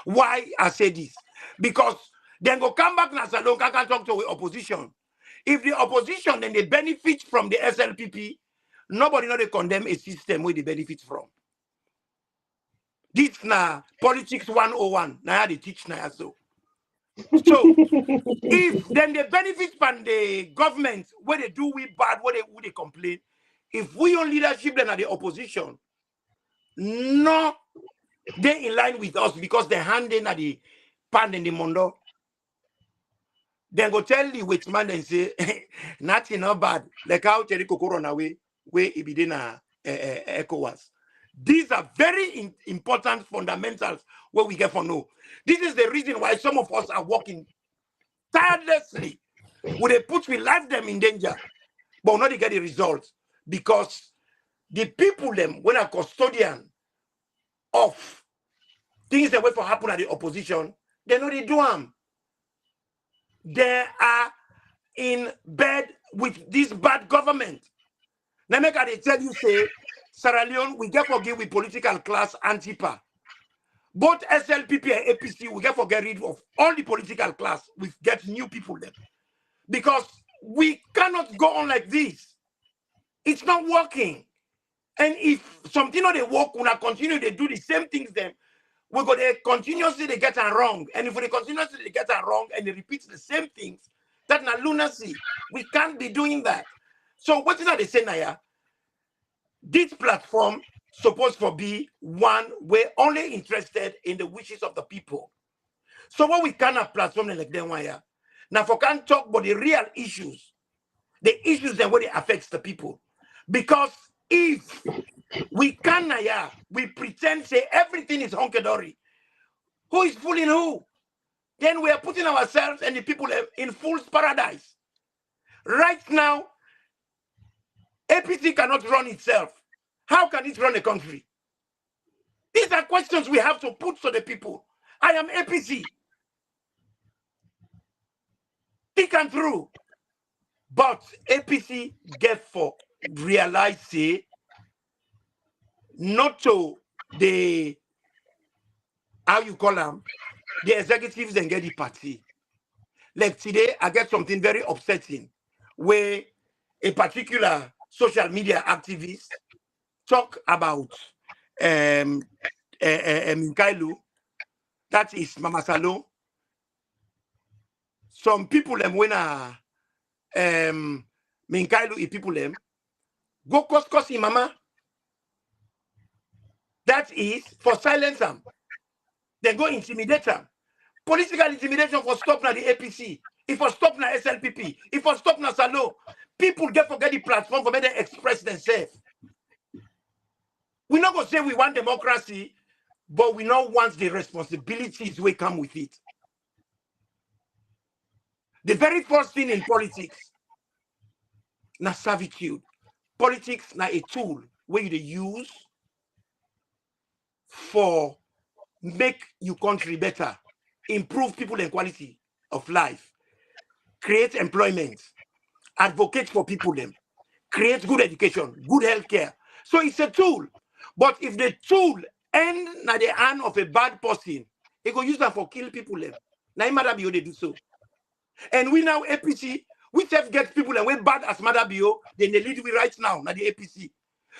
Why I say this? Because then go come back now salon can talk to the opposition. If the opposition then they benefit from the SLPP, nobody not they condemn a system where they benefit from. This na politics 101. Now they teach now so. So if then they benefit from the government where they do we bad, where they complain. If we on leadership then are the opposition, no, they in line with us because they hand in at the pan in the mondo. Then go tell the wait man and say nothing not bad. Like how Terry Coco run away where it be then ECOWAS. These are very important fundamentals where we get for no. This is the reason why some of us are working tirelessly. Would they put we life them in danger, but not to get the results because the people them when a custodian of things that wait for happen at the opposition, they know they do them. They are in bed with this bad government. Now make they tell you say, Sierra Leone, we get forgive with political class Antifa. Both SLPP and APC, we get for get rid of all the political class. We get new people there. Because we cannot go on like this. It's not working. And if something not they work, when I continue they do the same things then, we're going to continuously they get it wrong. And if they continuously they get it wrong and they repeat the same things, that's not lunacy. We can't be doing that. So what is that they say now? This platform supposed to be one we're only interested in the wishes of the people. So what we cannot platform like them wire. Now for can't talk about the real issues, the issues that where they affects the people. Because if we can we pretend say everything is hunky-dory. Who is fooling who? Then we are putting ourselves and the people in fool's paradise. Right now, APC cannot run itself. How can it run a country? These are questions we have to put to the people. I am APC. Think and through. But APC get for realize say not to the how you call them the executives and get the party. Like today, I get something very upsetting where a particular social media activist talk about Minkailu, that is Mama Salo. Some people when Minkailu people go cause him mama. That is for silence them. Then go intimidate them. Political intimidation for stop na the APC. If for stop na SLPP. If for stop na Salo. People forget the platform for me to express themselves. We're not going to say we want democracy, but we don't want the responsibilities we come with it. The very first thing in politics, na servitude. Politics na a tool where you use for make your country better, improve people and quality of life, create employment, advocate for people, create good education, good healthcare. So it's a tool. But if the tool end at the hand of a bad person, it go use them for kill people. Now Madabio they do so. And we now APC, we self get people and we bad as Madabio, then they lead we right now, na the APC.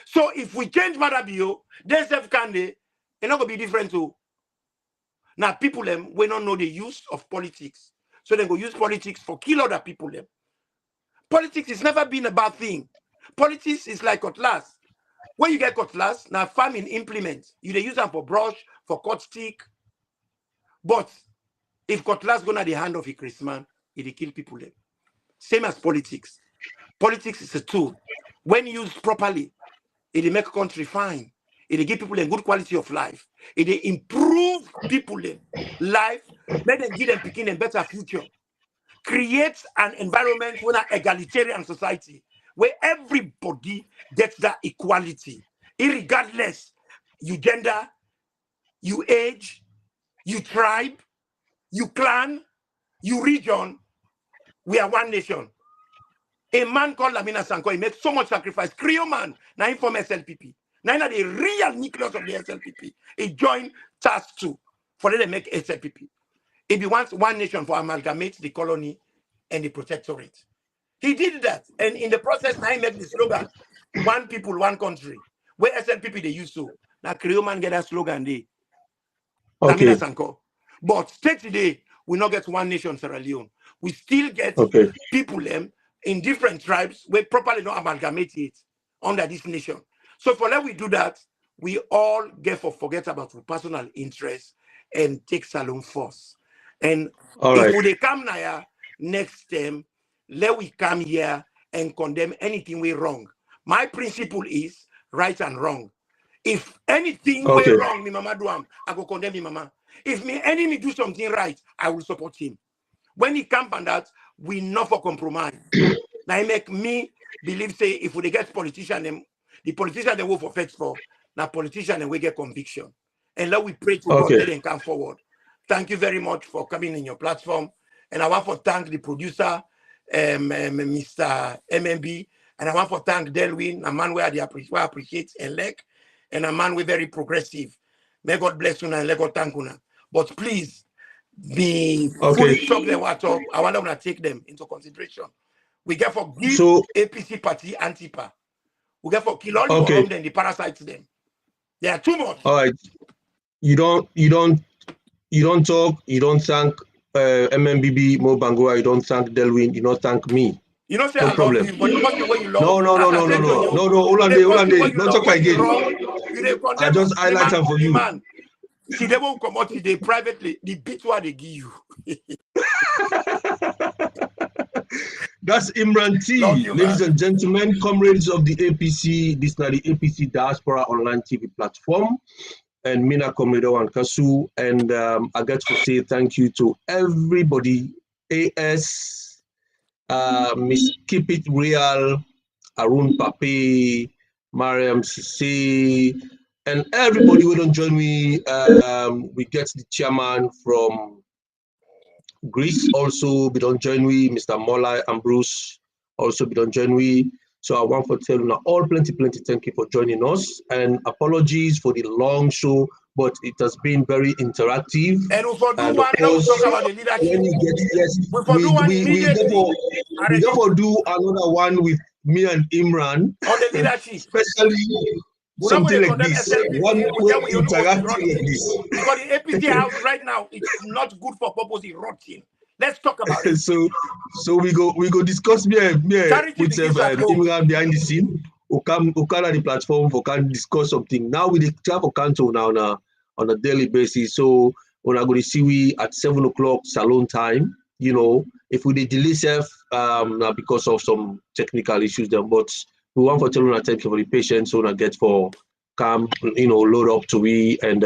So if we change Madabio, then self can they, it's not gonna be different too. Now people we don't know the use of politics. So they go use politics for kill other people. Politics has never been a bad thing. Politics is like cutlass. When you get cutlass, now farming implements. You use them for brush, for cut stick. But if cutlass go to the hand of a Christmas, it kill people. Same as politics. Politics is a tool. When used properly, it make country fine. It give people a good quality of life. It improve people life, let them give them picking a better future. Create an environment with an egalitarian society where everybody gets that equality, irregardless you gender, you age, you tribe, you clan, you region. We are one nation. A man called Lamina Sanko, he made so much sacrifice. Creole man, now he from SLPP. Now the real nucleus of the SLPP. He joined task 2 for them to make SLPP. If he wants one nation for amalgamate the colony and the protectorate. He did that. And in the process, now he made the slogan, one people, one country. Where SLPP they used to. Now Creole man get that slogan there. Okay. But state today, we not get one nation, Sierra Leone. We still get people in different tribes where properly not amalgamate it under this nation. So for that we do that, we all forget about our personal interests and take Salon force. And if they come now next time, let we come here and condemn anything we wrong. My principle is right and wrong. If anything we wrong, me mama do I go condemn me mama. If me enemy do something right, I will support him. When he come on that, we not for compromise. Now it make me believe say if we get politician, the politician they vote for fix for, now politician and we get conviction. And let we pray to God let them come forward. Thank you very much for coming in your platform. And I want to thank the producer, Mr. MMB, and I want to thank Delwin, a man where I appreciate and like, and a man we very progressive. May God bless you and let God thank you. But please, be fully talk them what talk. I want to take them into consideration. We get for give APC party Antipa. We get for kill all of them, then the parasites them. They are too much. All right. You don't talk, you don't thank MMBB Mobangua, you don't thank Delwin, you don't thank me. You don't say no I problem. love you, but the person when you love No, Olande, don't talk again. I just highlight them for you. Man. See, they won't come out today privately. The bit what they give you. That's Imran T. Ladies and gentlemen, comrades of the APC, this is the APC Diaspora Online TV platform. And Mina Komedo and Kasu. And I got to say thank you to everybody. AS, Miss Keep It Real, Arun Pape, Mariam Sisi, and everybody who don't join me. We get the chairman from Greece also be don't join we, Mr. Mola and Bruce also be don't join we. So I want to tell you now all plenty thank you for joining us, and apologies for the long show, but it has been very interactive. And we for do And one of now we course, talk about the leadership. when you get yes, We for do one immediately. we therefore do another one with me and Imran On the leadership. especially something like this, one way interacting like this. Because the APC house right now, it's not good for purpose, it's rotting. Let's talk about it. So we go discuss me with Imran behind the scene. We come on the platform for can discuss something. Now we have a council now on a daily basis. So when I go to see we at 7 o'clock salon time, you know, if we delay self because of some technical issues then, but we want for telling thank you for the patience so I get for come, you know, load up to we and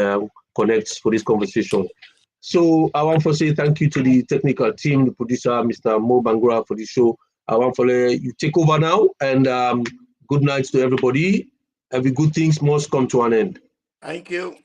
connect for this conversation. So I want to say thank you to the technical team, the producer, Mr. Mo Bangura, for the show. I want to let you take over now, and good night to everybody. Every good things must come to an end. Thank you.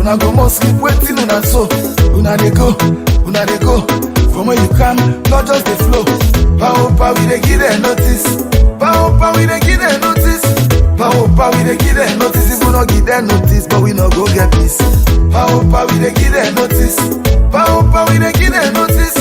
Una go must keep waiting una so. Una dey go. From where you come, not just the flow. Power, we dey give them notice. Power, we dey give them notice. Power, we dey give them notice. If we not give them notice, but we not go get peace. Power, we dey give them notice. Power, we dey give them notice.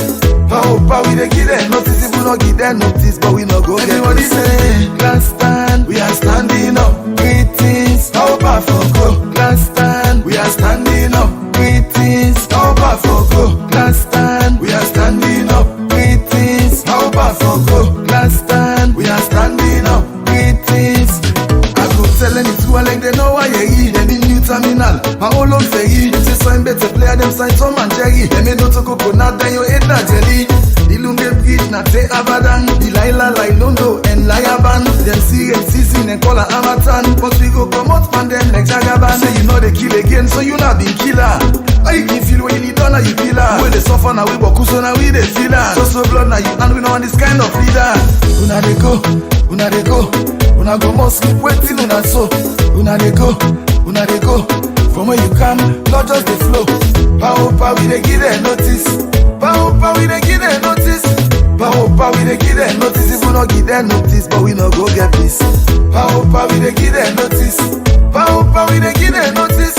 Power, we dey give them notice. If we not give them notice, but we not go get peace. Everybody say, last stand, we are standing up. Greetings, power for go. Last stand, we are standing up. Greetings, power for go. Last stand, we are standing up. Greetings, power for go. Last stand, we are standing up. Greetings. I go telling it to like they know why you eat. They need new terminal. My whole on say say sign better player them sign Tom and Jerry. They made no to coconut then you eat na jelly. The lunge bridge na te abadan. Delilah like Londo and Liaban. Them see and season and call a Amatan. But we go come out man them like Jagaban. Say you know they kill again, so you not been killer. How you can feel when you need done you feel her. When they suffer now we boku so now we they feel her. So blood now you and we know this kind of leader. Una dey go. Una go must keep waiting una so. Una dey go. From where you come, not just the flow. Power, we dey give them notice. Power, we dey give them notice. Power, we dey give them notice. If we not give them notice, but we not go get peace. Power, we dey give them notice. Power, we dey give them notice.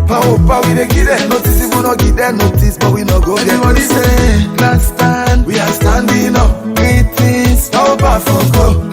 Power, we dey give them notice. If we not give them notice, but we not go get peace. Everybody say, last stand, we are standing up. Greetings, power for go.